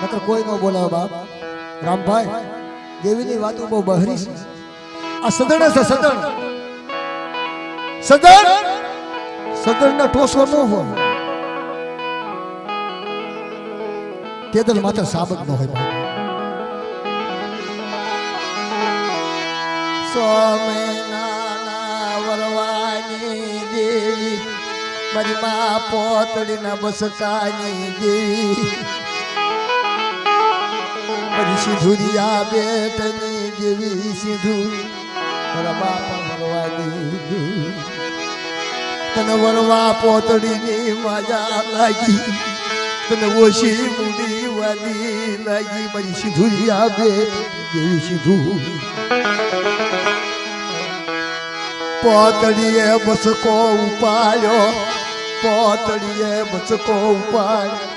નકર કોઈ ન બોલાવે બાપ રામભાઈ દેવીની વાતો બહુ બહરી છે આ સદન છે સદન સદન સદન ના ટોસો ન હોય તેદલ માત્ર સાબત ન હોય ભાઈ સોમેના વરવાની દેવી મારી મા પોતડી ના બસકાની દેવી મારી સિંધુરિયા બેટની દેવી સિંધુ મારા બાપા વરવાની દેવી તને વરવા પોતડીની મજા લાગી તને ઓછી મૂડી વાલી લાગી મારી સિંધુરિયા બેટ દેવી સિંધુ પોતડીએ બસકો ઉપાડ્યો પોતડીએ બસકો ઉપાડ્યો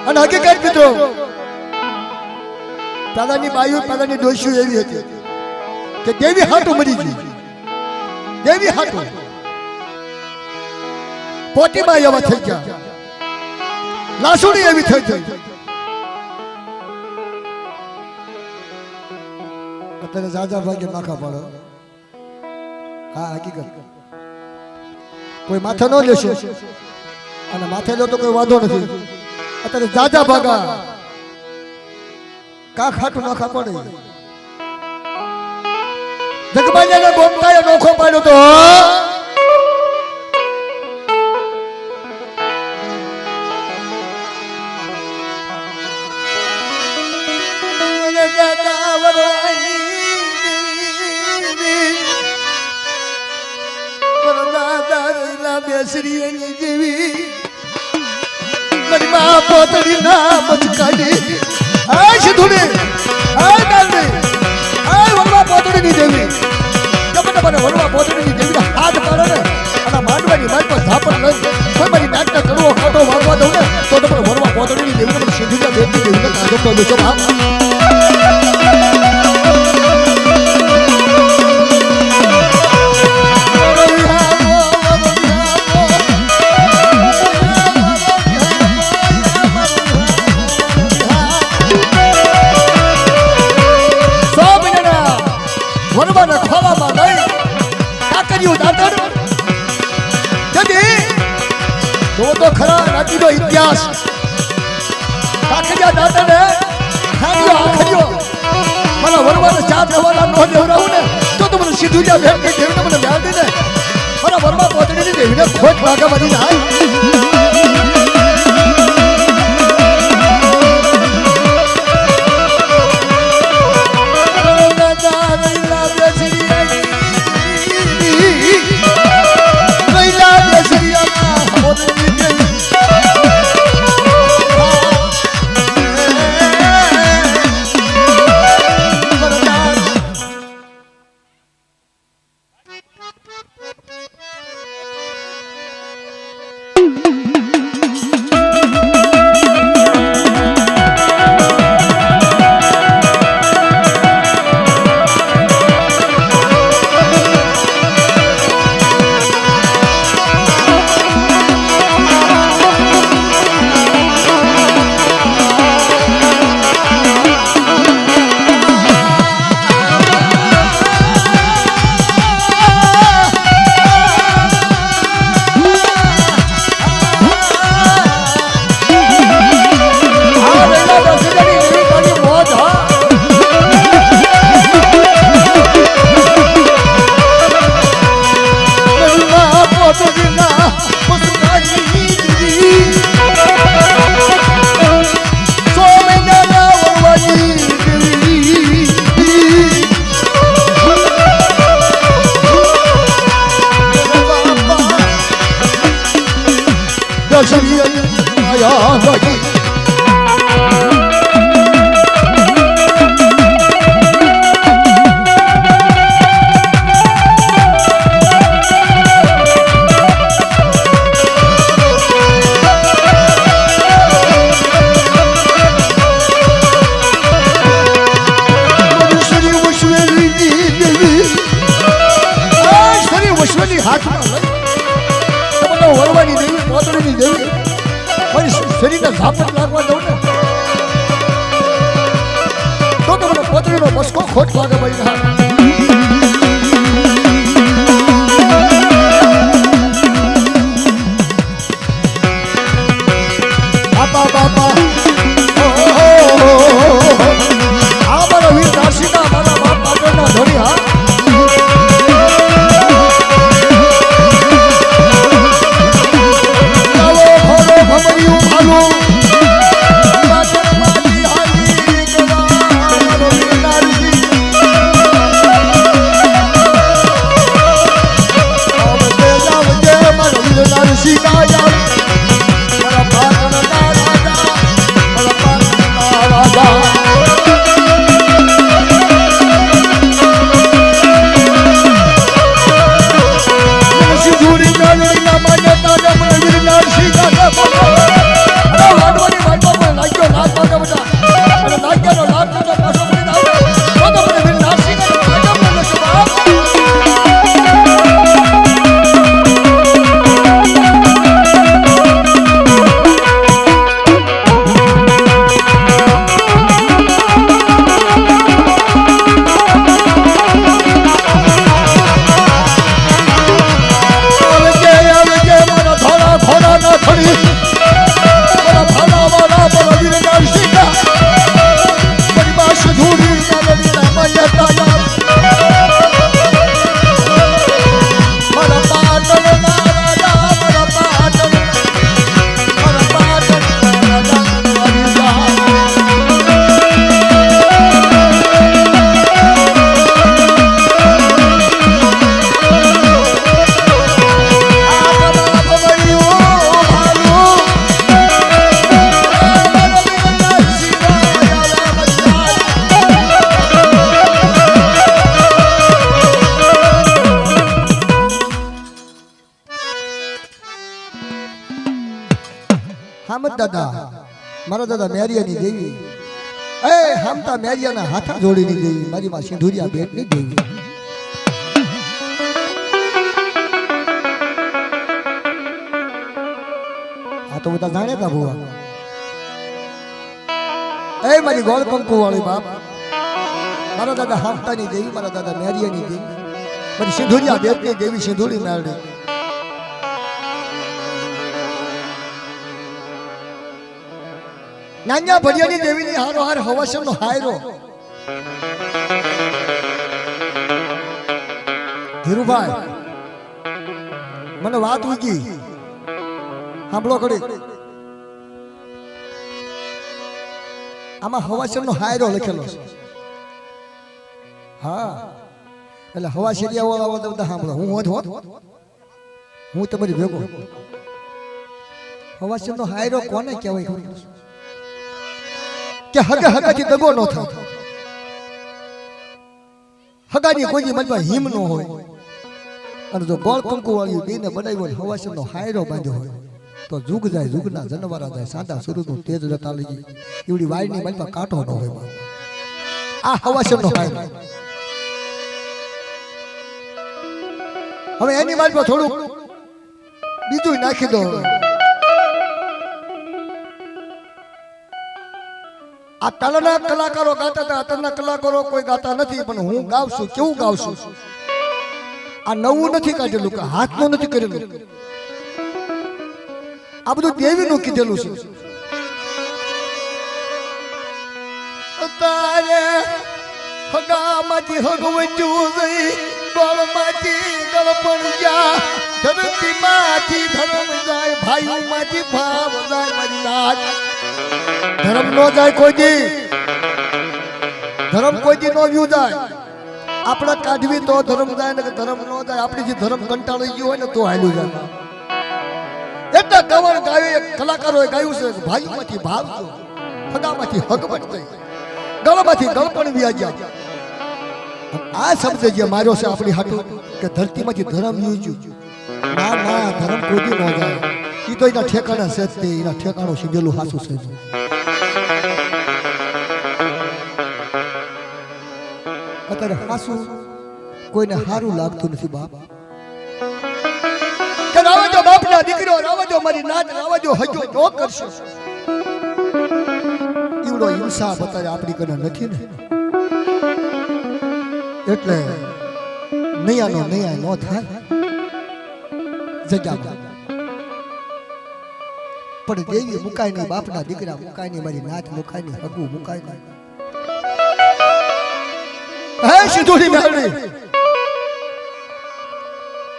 અને હકીકત મિત્રો દાદાની બાયુ દાદાની ડોસ્યું એવી હતી કે દેવી હાટું મરી ગઈ દેવી હાટું પોતીમાં એવા થઈ ગયા લાસુડી એવી થઈ ગઈ અત્યારે જાજા ભાગ્ય નાખા પડે હા હકીકત કોઈ માથે ન લેશો અને માથે લો તો કોઈ વાંધો નથી અત્યારે જાજા ભાગા કા ખાટું નાખા પડે જગબાઈને બોમતાએ નોખો પાડ્યો તો બેસરીની દેવી મારી મા પોતડી ના બચકાડી આ સિંધુડી આ દાલની આ વરવા પોતડીની દેવી જબને બને વરવા પોતડીની દેવી હાથ પાડે ને અને માંડવાની મારી પર ઝાપટ લઈ કોઈ મારી નાકને કડવો ખાટો વાગવા દઉં ને તો તમને વરવા પોતડીની દેવી ને સિંધુના બેટની દેવીને કાઢો તો બેસો બાપ ખરા રાજીનો ઇતિહાસ કાકરિયા દાદાને ખાડ્યો આખડ્યો મને વરવાને ચા દેવાના નો દેવરાવું ને તો મને સિંધુરિયા ભેટ કે દેવીને મને વ્યાજ દે ને મને વરવા પોતડીની દેવીને ખોટ ભાગા બની જાય પોતળીની દેવી મારી શરીરને ઝાપટ લાગવા દઉં ને તો મને પોતળીનો બસકો ખોટ લાગે ભાઈ બાપા બાપા આ મારા વીર રાશિકા મારા બાપ પાટણના ધણી હા દાદા મારા દાદા મેરિયાની દેવી એ હામતા મેરિયાના હાથા જોડીની દેવી મારી માં સિંધુરિયા બેટની દેવી આ તો બધા જાણે તા ભુવા એ મારી ગોળ કંકુ વાળી બાપ મારા દાદા હામતાની દેવી મારા દાદા મેરિયાની દેવી મારી સિંધુરિયા બેટની દેવી સિંધુરી મેરડી નાન્યા ભડિયાની દેવીની હારો હાર હવાસનનો હાયરો ધીરુભાઈ મને વાત ઉગી સાંભળો ઘડી આમાં હવાસનનો હાયરો લખેલો છે હા એટલે હવાસેરિયા વાળા બધા સાંભળો હું હું તમારી ભેગો હવાસનનો હાયરો કોને કહેવાય ખબર કે હગા હગાથી દગો ન થાય હગાની કોઈ મનમાં હિમ ન હોય અને જો ગોળ કંકુ વાળી બેને બનાવ્યો હવાસનનો હાયરો બાંધ્યો હોય તો જુગ જાય જુગના જનવારા જાય સાદા સૂર્યનું તેજ જતા લઈ જાય એવડી વાયની મનમાં કાંટો ન હોય આ હવાસનનો હાયરો હવે એની મનમાં થોડું બીજું નાખી દો આ પહેલાના કલાકારો ગાતા હતા અત્યારના કલાકારો કોઈ ગાતા નથી પણ હું ગાવશું કેવું ગાવશું આ નવું નથી કાઢેલું કે હાથનું નથી કરેલું આ બધું દેવીનું કીધેલું છે તારે હગામાંથી હગવજ્યું ગઈ ગોળમાંથી ગળપણ જા ધરતીમાંથી ધર્મ જાય ભાઈઓમાંથી ભાવ જાય મારી નાચ ધર્મ નો જાય કોઈ દી ધર્મ કોઈ દી નો વ્યુ જાય આપણે કાઢવી તો ધર્મ જાય ને ધર્મ નો જાય આપણી જે ધર્મ કંટાળી ગયો હોય ને તો હાલ્યું જાય એટલે ગવણ ગાયો કલાકારોએ ગાયું છે ભાઈઓમાંથી ભાવ જો હગામાંથી હગવટ થઈ ગળમાંથી ગળપણ વ્યાજ્યા આ શબ્દ જે માર્યો છે આપણી હાટુ કે ધરતીમાંથી ધર્મ યુજ્યું ના ના ધર્મ કોઈ દી ન જાય ઈ તો એના ઠેકાણા છે તે એના ઠેકાણું સીધેલું હાસું છે અત્યારે હાસું કોઈને સારું લાગતું નથી બાપ કે રાવે જો બાપને બાપના દીકરો રાવજો મારી નાચ રાવજો હજો જો કરશો ઈવડો ઇન્સાફ અત્યારે આપણી કને નથી ને એટલે નૈયાનો નૈયા નો થાય જગ્યા પણ દેવી મુકાય નહીં બાપના દીકરા મુકાય નહીં મારી નાચ મુકાય નહીં હગુ મુકાય નહીં હે સિંધુડી મેળવી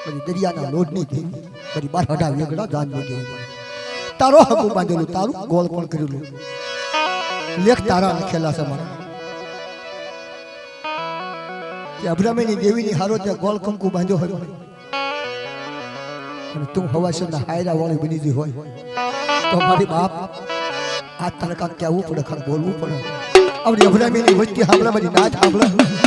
મારી દરિયાના લોડ નહીં થઈ મારી બાર હડા વેગડા જાન નહીં ગઈ તારો હગુ બાંધેલું તારું ગોળ પણ કરેલું લેખ તારા લખેલા છે મારા કે અબ્રામેની દેવીની હારો ત્યાં ગોળ કંકુ બાંધ્યો હોય અને તું હવાસના હાયરા વાળી બની ગઈ હોય તો મારી બાપ આ તરકા કહેવું પડે ખર બોલવું પડે આપણી અબ્રામેની વચ્ચે હાંભળા મારી નાચ હાંભળા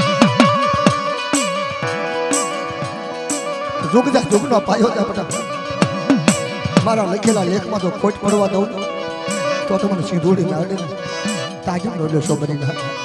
જોગજા જોગનો પાયો ત્યાં બધા મારા લખેલા લેખમાં તો ખોટ પડવા દઉં તો તમને સીધોડી લાગે તાજું નો લેશો બની ના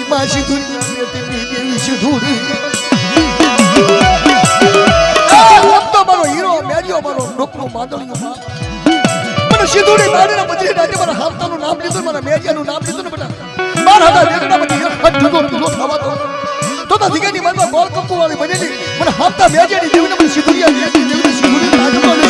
માસી દુનિયા દેવી સિંધુડી તો મારો હીરો મેરિયો મારો ડોકનો માદળિયો મને સિંધુડી મારીને બધી રાતે મારા હામતાનું નામ લીધું મારા મેરિયાનું નામ લીધું ને બેટા મારા હતા વેગડા બધી એક જુદો થવા દો તો દીકરીની મનમાં ગોળ કંકુ વાળી બનેલી મને હામતા મેરિયાની દેવીને મને સિંધુડિયા દેવીને સિંધુડી રાજમાં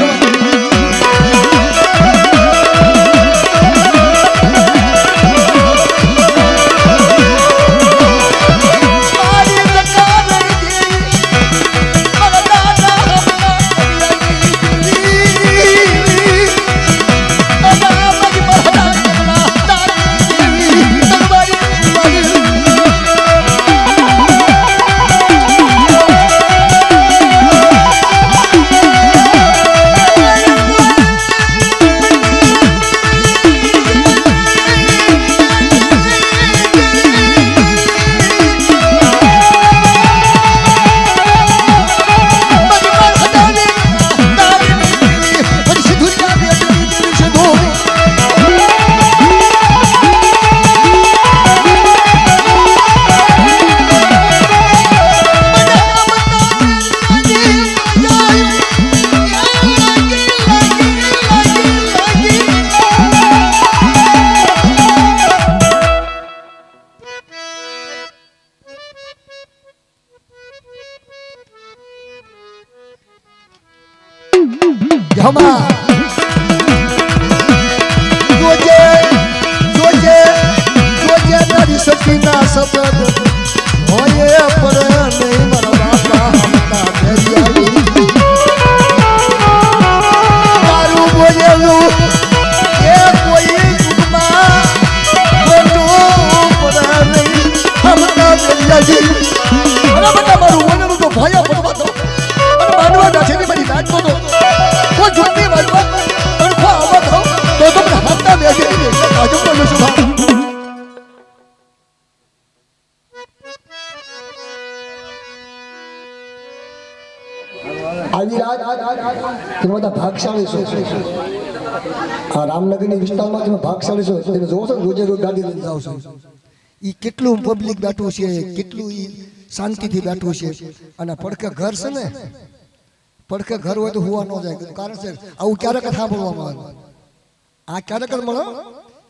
ભાગશાળી છો આ રામનગરની વિસ્તારમાં તમે ભાગશાળી છો તમે જોવો છો રોજે રોજ ગાડી લઈને જાવ છો ઈ કેટલું પબ્લિક બેઠું છે કેટલું ઈ શાંતિથી બેઠું છે અને પડકે ઘર છે ને પડકે ઘર હોય તો હુવા ન જાય કારણ છે આવું ક્યારેક સાંભળવામાં આવે આ ક્યારેક જ મળો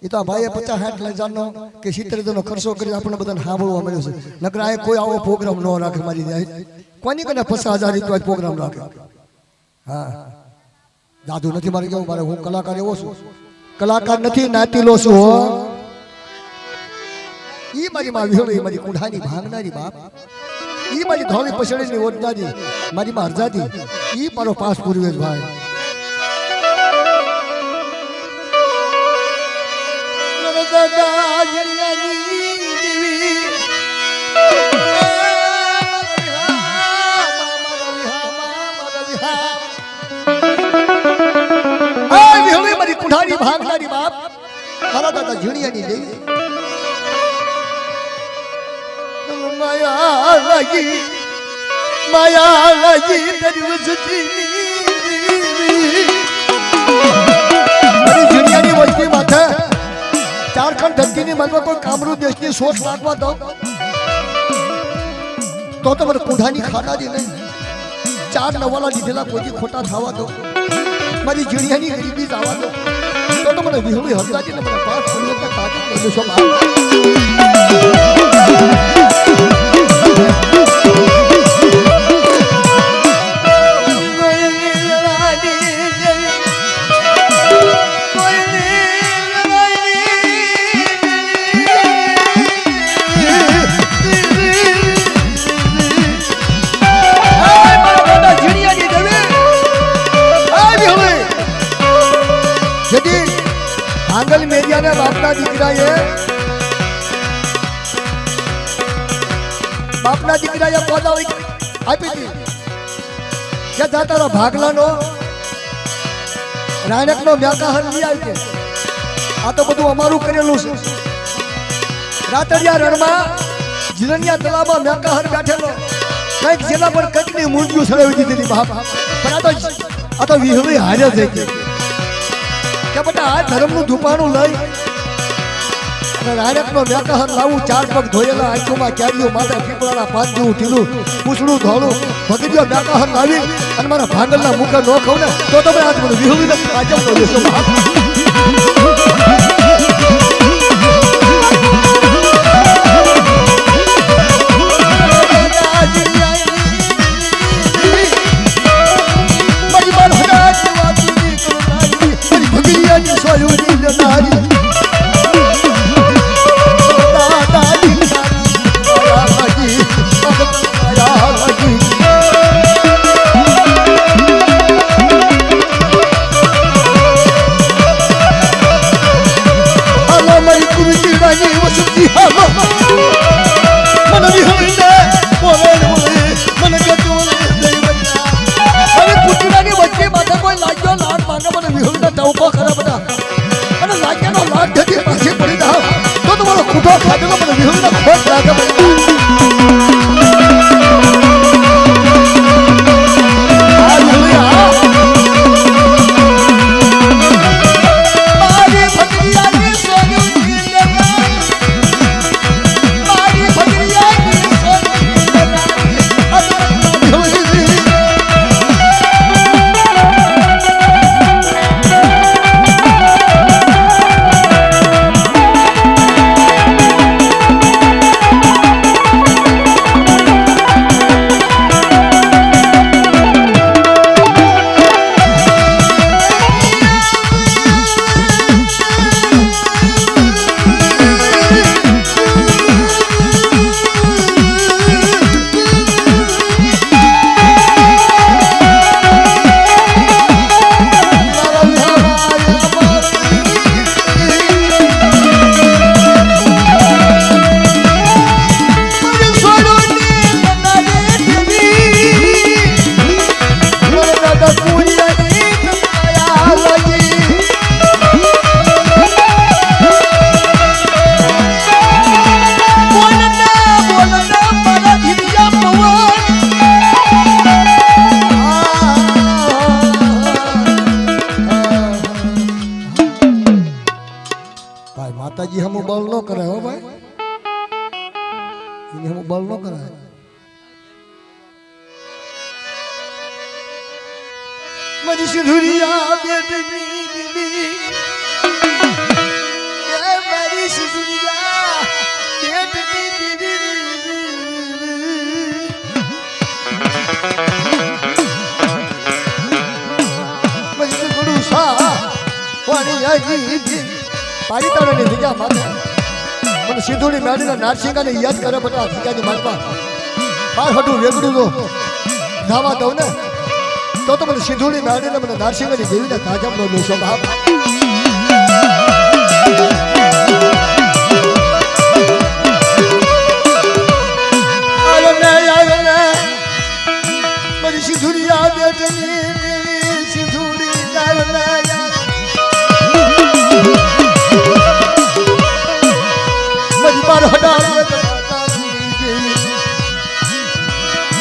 એ તો આ ભાઈએ 50-60 હજારનો કે 70 હજારનો ખર્ચો કરી આપણને બધાને સાંભળવા મળ્યો છે નકર આ કોઈ આવો પ્રોગ્રામ ન રાખે મારી જાય કોની કને 50,000 રૂપિયા પ્રોગ્રામ રાખે હા જાદુ નથી મારે કેવું મારે હું કલાકાર એવો છું કલાકાર નથી નાતીલો છું હો ઈ મારી માં વિહોળી મારી કુંઢાની ભાંગનારી બાપ ઈ મારી ધોળી પછડીની ઓઢનારી મારી માં હરજાદી ઈ મારો પાસ પૂર્વેજ ભાઈ કુંઢાની ભાંગનારી બાપ મારા દાદા ઝીણિયાની દેવી માયા લાગી તારી વસતીની મારી ઝીણિયાની વસ્તી માથે ઝારખંડ ધરતીની મનમાં કોઈ કામરૂ દેશની સોચ લાગવા દો તો મને કુંઢાની ખાડાની નહીં 4 નવાલા લીધેલા કોઈ ખોટા થવા દો મારી ઝીણિયાની ગરીબી જવા દો તો મને વિહળી હરદાજી ને મને પાસ કરી કે તાજી દેશો આંગલ મેરિયાના બાપના દીકરાએ પોતા આપી હતી કે તારા ભાગલાનો રાયણકનો મ્યાકાહર લઈ આવી કે આ તો બધું અમારું કરેલું છે રાતડિયા રણમાં જીરણિયા તળાવમાં મ્યાકાહર બેઠેલો કંઈક જેના પર કંઈકની મૂર્તિઓ સળાવી દીધેલી બાપ પણ આ તો વિહળી હારે થઈ ગઈ કે બેટા આ ધર્મનું ધુપાણું લઈ અને રાયણકનો મ્યાકાહર લાવું 4 પગ ધોયેલા આંખોમાં ક્યારીઓ માથે પીપળાના પાન જેવું ઢીલું પૂછડું ધોળું ભગીજો મ્યાકાહર લાવી અને મારા ભાંગલના મુખે ન ખાવ ને તો તમે આજ મને વિહળીને કાજમ નો લેશો માતાજી હમ બળ ન કરે હો ભાઈ એને હમ બળ ન કરે મારી સિંધુરિયા બેટની દીદી એ મારી સિંધુરિયા બેટની દીદી મારી ગુરુ સા પાણી આજી પારિતાણાની જગ્યા માથે મને સિંધુની મેળીના નારસિંગાને યાદ કરે બટા જગ્યાની માલમાં બાર હટું વેગડું તો ધાવા દઉં ને તો મને સિંધુની મેળીને મને નારસિંગાની દેવીને તાજમનો લોસો બાપ મારી સિંધુની આ બેટની સિંધુની परिवार हटाए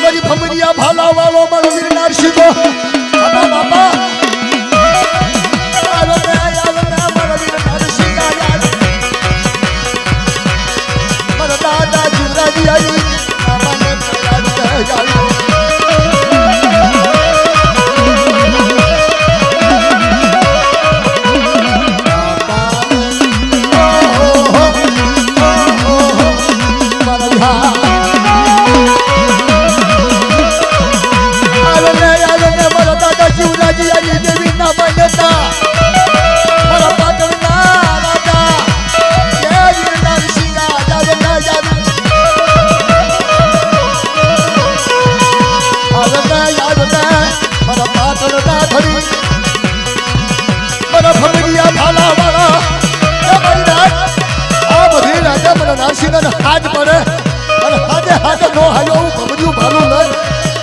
मरी भमरिया भाला वालो मन वीरनार शिको बाबा बाबा आलो रे मन वीरनार शिका यार मन दादा जुराजी आई बाबा ने यार हाथ पड़े हाथे हाथे नो हालो भमरियो भालो न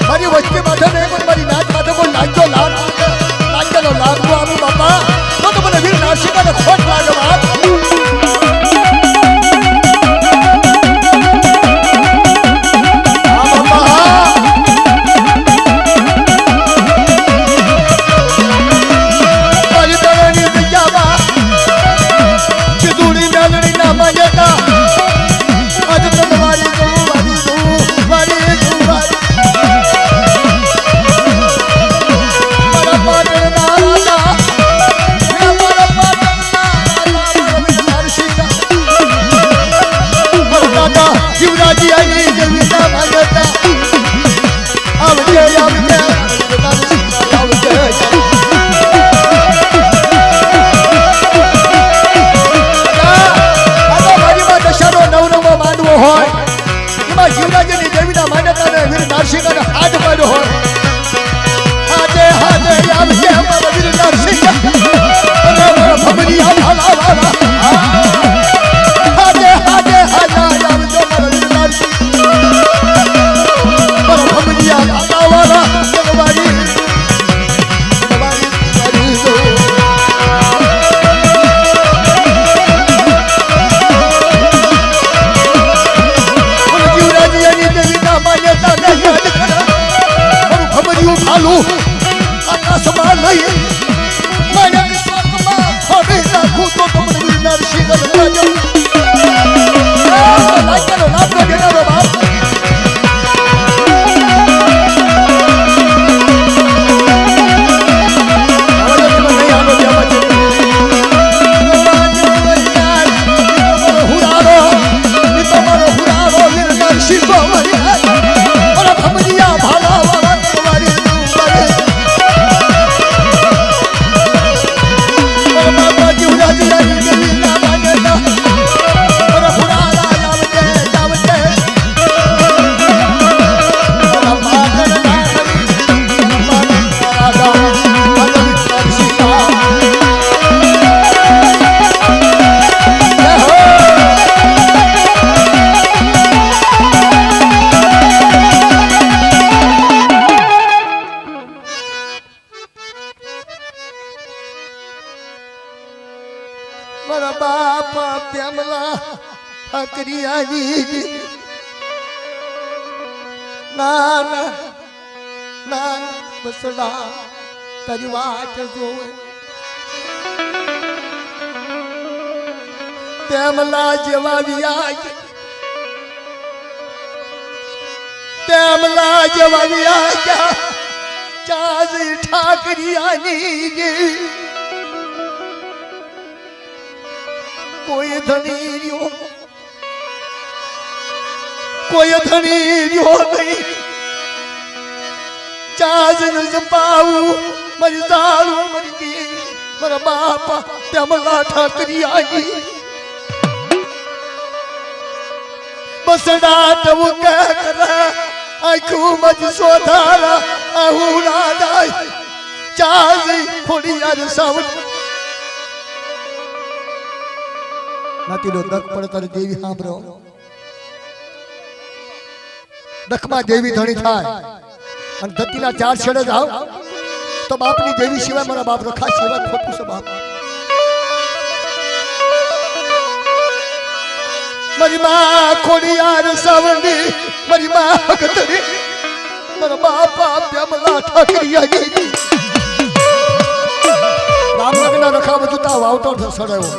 मारी वस्ती माथे ने कोई मारी नाच माथे को लागो लाग लागो आबू बाबा तो મને વીર નાસિકાને ખોટ લાગે બાપ बसड़ा तारी वाट जोवे तेमला जेवा वियाज चाज ठाकरियानी कोई धनी रियो नहीं चाजन जपाऊ मरी दारू मरी गई मेरा बापा तेमला ठाकरी आई बसड़ा तब कह कर आंखू मज सोधारा आहूरा दाई चाज खोड़ी यार सावन नातीलो दक पड़तर देवी हांभरो दखमा देवी धणी थाय અને ધરતીના ચાર છેડે જાવ તો બાપની દેવી સિવાય મારા બાપ રખા સિવાય ખોટું છે બાપ મારી માં ખોડિયાર સાવંડી મારી માં ભગતરી મારા બાપા પ્યામલા ઠાકરિયા ગઈ રામનગરના રખા બધું તા વાવતો સડાયો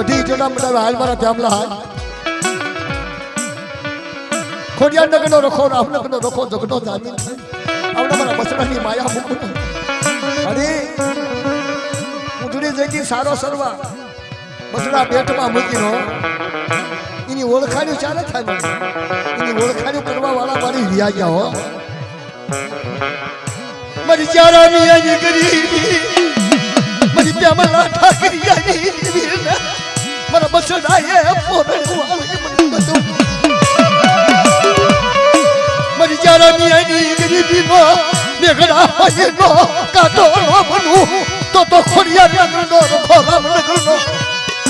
અઢી જણા બધા હાલ મારા પ્યામલા હાલ ખોડિયાર નગરનો રખો રામનગરનો રખો જગનો જામીન આવડા મારા બસડાની માયા મુકુટ અરે ઉધડી જગી સારો સરવા બસડા બેટમાં મૂકીનો એની ઓળખાણ્યું ચાલે થાય એની ઓળખાણ્યું કરવા વાળા મારી વ્યા ગયા હો મારી ચારાની આની કરી મારી પ્યામલા ઠાકરિયાની વીરના મારા બસડાએ પોરણું આવે મને બધું મારી ચારાની આની ગરીબીનો મેઘડા હોયનો કાટો નો બનું તો ખોડિયાર નગરનો રખો રામનગરનો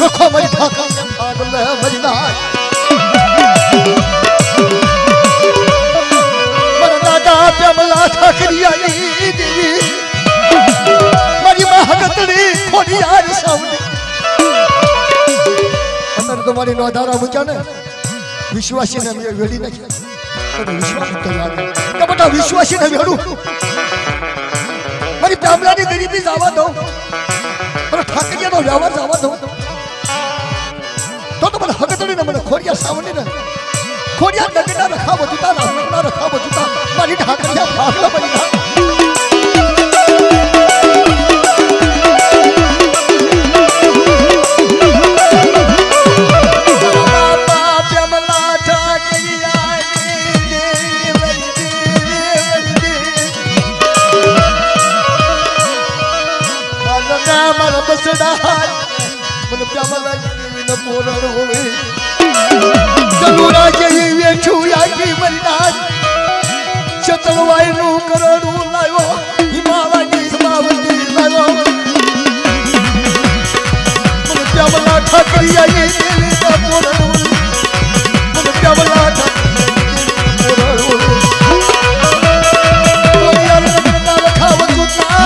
રખો મારી ઠાકર પાગલ મારી નાય મારા દાદા પ્યામલા ઠાકરિયાની દેવી મારી મહાગતડી ખોડિયાર સાવડી અત્યારે તો મારી નોધારા મૂક્યા ને વિશ્વાસીને મેં વેડી નાખ્યા વિશ્વાસ કે બેટા વિશ્વાસીને વેડું મારી પ્યામલાની ગરીબી જવા દઉં મારા ઠાકરિયાનો વ્યવહાર જવા દઉં તો મને હગતડીને મને ખોડિયાર સાવડીને ખોડિયાર નગરના રખાવો જુતા રામનગરના રખાવો જુતા મારી ઠાકરિયા ભાગલા બની ના મને પ્યામલા દેવીને પોરણ હોવે ચલુરા જેવી વેઠું યાગી મરનાર ચતળવાયનું કરડું લાવ્યો હિમાલયની હિમાવતી લાવ્યો મને પ્યામલા ઠાકરિયાની દેવીને પોરણ હોવે મને પ્યામલા ઠાકરિયાની પોરણ હોવે ખોડિયાર નગરના રખાવ જુતા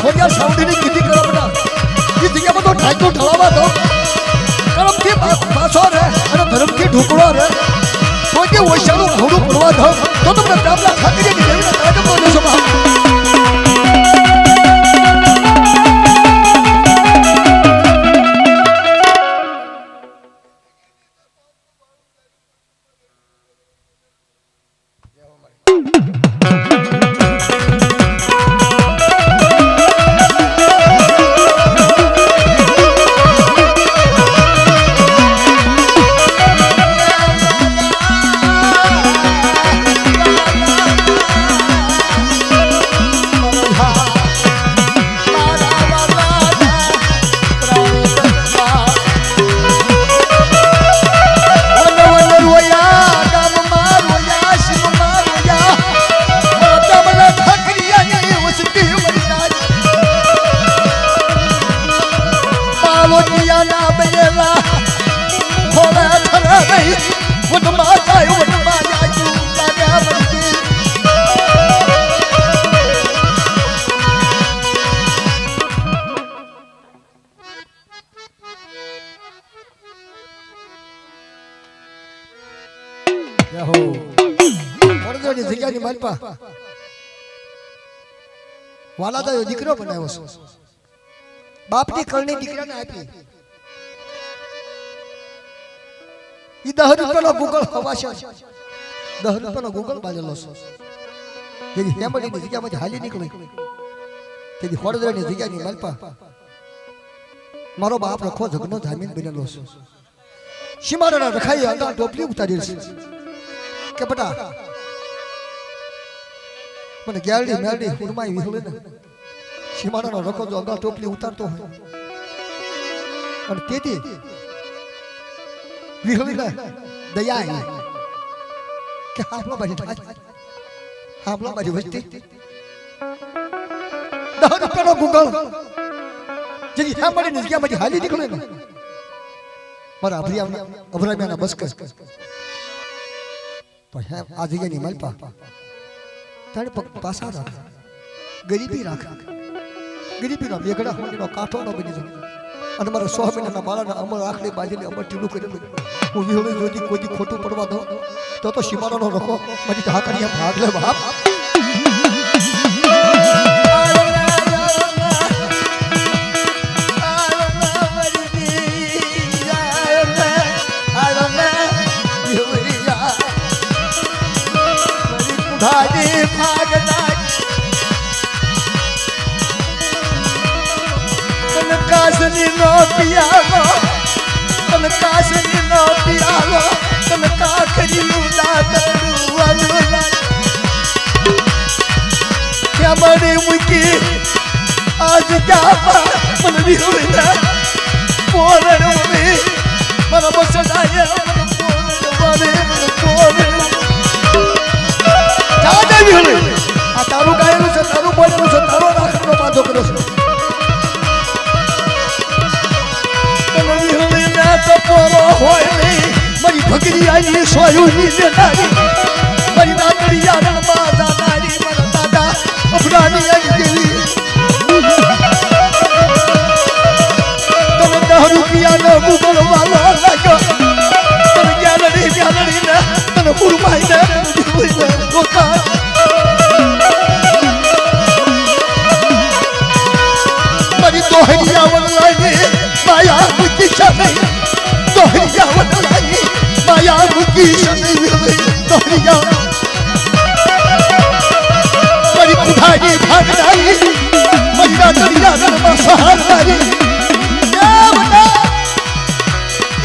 ખોડિયાર સાવડીની કીધી કરો બેટા એ જગ્યા બધો ઢાંકો ઢળાવા દો કરમથી પાછો રે અને ધર્મથી ઢોકળો રે કોઈ કે ઓછાનું ઘોડું પડવા દો તો તમને પ્યામલા ઠાકરિયાની દેવીને કાર્યક્રમ બોલો છો વાલા તો દીકરો બનાવ્યો છે બાપની કરણી દીકરાને આપી ઈ 10 રૂપિયાનો ગૂગલ હવાશે 10 રૂપિયાનો ગૂગલ બાજેલો છે તેની ફેમિલીની જગ્યામાંથી હાલી નીકળી તેની વડોદરાની જગ્યાની માલપા મારો બાપ રખો જગનો જામીન બનેલો છે સીમાડાના રખાઈ અંગા ટોપલી ઉતારી છે કે બેટા મને ગેરડી મેરડી ફૂરમાઈ વિહળે ને સીમાડાનો રખો જો અંગા ટોપલી ઉતારતો હોય અને તેથી વિહળી ને દયા આવી કે હાપલો બાજી વસ્તી કનો ગુગલ જેની હા મળી ને જગ્યામાંથી હાલી નીકળે ને મારા અભરામ્યાના બસ કર પણ હે આ જગ્યાની માલપા તારે પાસા રાખ ગરીબી રાખ ગરીબીનો બેગડા હોવાનો કાંઠો ન બની જાય અને મારા 100 મહિનાના બાળાના અમર આખડી બાજીને અમર ટીલું કરેલું હું વિહોળી જોતી કોઈ ખોટું પડવા દઉં તો સીમાડાનો રખો મારી ઢાકરિયા ભાગ લે બાપ કાસની નો પિયાલો તને કાસની નો પિયાલો તને કાકરીનું દાતરું વાલું ક્યાં મને મૂકી આજ જાપા મને વિહોળીને પોરણ મમ્મી મારા બસડાએ મને પોરણ જાજે વિહોળી આ તારું ગાયેલું છે તારું બોલેલું છે તારો રાખનો બાંધો કર્યો છે પોરો હોય નહીં મારી ભગરી આઈ સોયુની લેનારી મારી દાદરી આરણમાં જાનારી મારા દાદા અફરાની આઈ ગયેલી તમે 10 રૂપિયાનો ગુગલ વાલો લાગ્યો તમે જ્ઞાનડી ને તને ગુરુમાઈ ને રોકા મારી દોહરિયા વનલાની માયા મૂકી છે નહીં દોહરિયા વનલાની માયા મૂકી છે નહીં દોહરિયા મારી પુધારી ભાગનારી મારી રાતરિયા રણમાં સહારનારી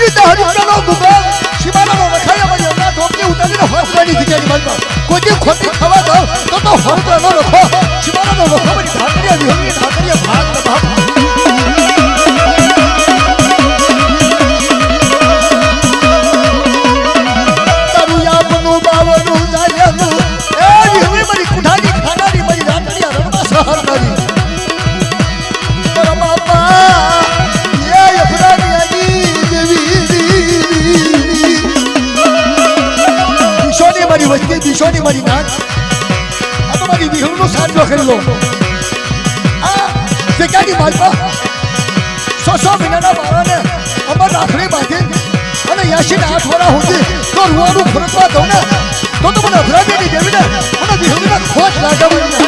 એ દહરી ચલો ગુગલ શિવાલાનો રખાયા મારી અમના ધોપની ઉતારીને હોસવાની જગ્યાની બાજુમાં કોઈ ખોટી ખવા દો તો હોરતનો રખો શિવાલાનો રખો મારી ઢાકરિયા વિહોણી ઢાકરિયા ભાગ બાપ વસ્તી દિશોની મારી નાક આ તો મારી વિહુનો સાજો કરી લો આ જગ્યાની માલપા 100 મહિનાના બાળાને અમર રાખડી બાંધી અને 80 ના 8 વર્ષ સુધી તો રૂવાનું ફરકવા દઉં ને તો મને અભરાવીની દેવીને મને વિહુના ખોટ લાગવાની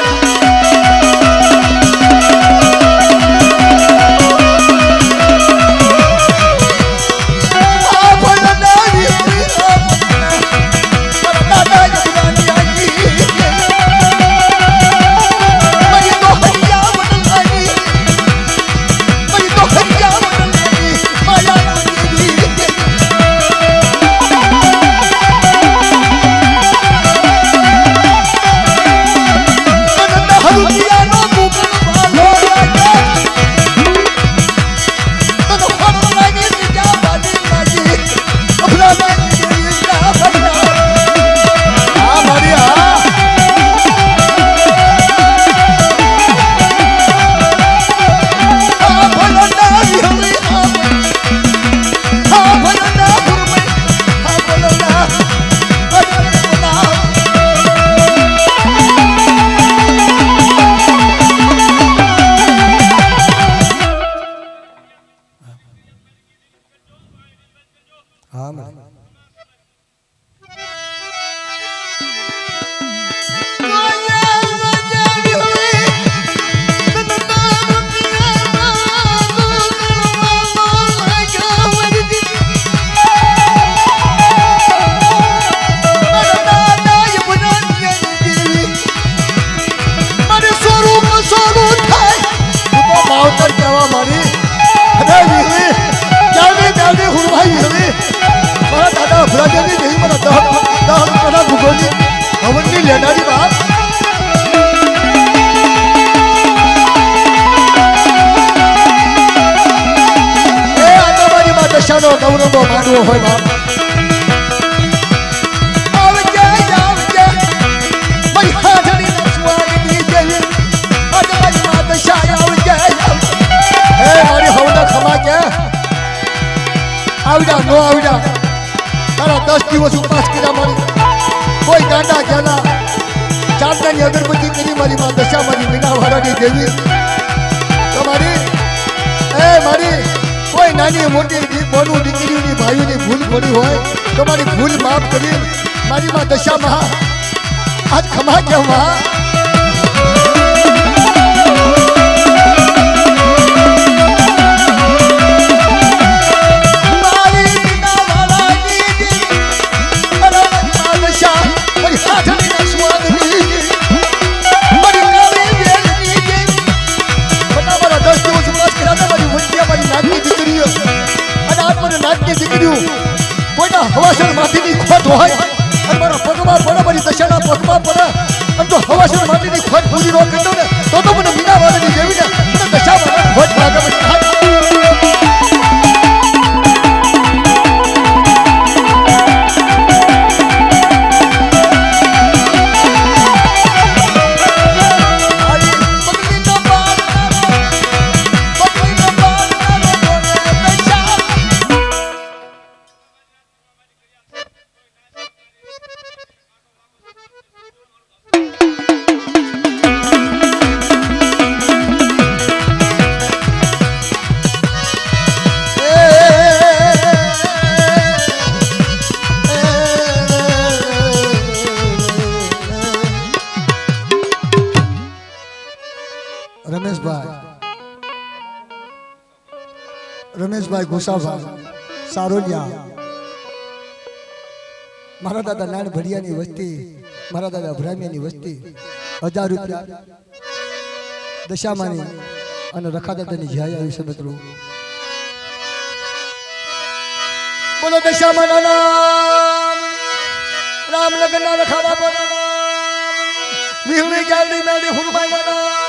ગૌરવો માનવો હોય બાપ આવજે મારી હાજરી સ્વાગતી જેવી આજે મારી માતા શાયા આવડા નો આવડા તારા 10 દિવસ ઉપવાસ કર્યા મારી કોઈ ગાંડા જ્યાંના ચાંદની અગરબત્તી કરી મારી માં દશા મારી મીનાવાળાની દેવી તમારી મારી કોઈ નાની મોટી બોનું દીકરીઓની ભાઈઓની ભૂલ પડી હોય તો મારી ભૂલ માફ કરી મારી માં દશામાં આજ ખમા કેવા હવાસણ માટીની ખોટ હોય અને મારા પગમાં પડે મારી દશાના પગમાં પડે અને જો હવાસણ માટીની ખોટ પૂરી ન કરી દઉં ને તો મને મીનાવાળાની દેવીને મને દશામાં ખોટ લાગે રમેશભાઈ ઘોસાભાઈ સારોલિયા મારા દાદા નાણ ભડિયાની વસ્તી મારા દાદા અભરામિયાની વસ્તી 1000 રૂપિયા દશામાની અને રખા દાદાની જય આવી છે મિત્રો બોલો દશામાના નામ રામનગર ના રખા બાપા વિહળી ગાડી મેડી હુરબાઈ ના નામ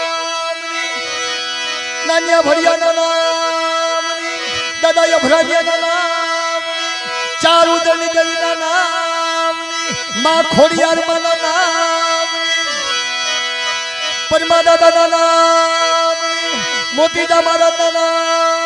નાનિયા ભડિયાના નામ દાદા અભરામિયાના નામ ચાર ઉદળની દેવીના નામ માં ખોડિયારમાંના નામ પરમા દાદાના નામ મોતીજા મહારાજના નામ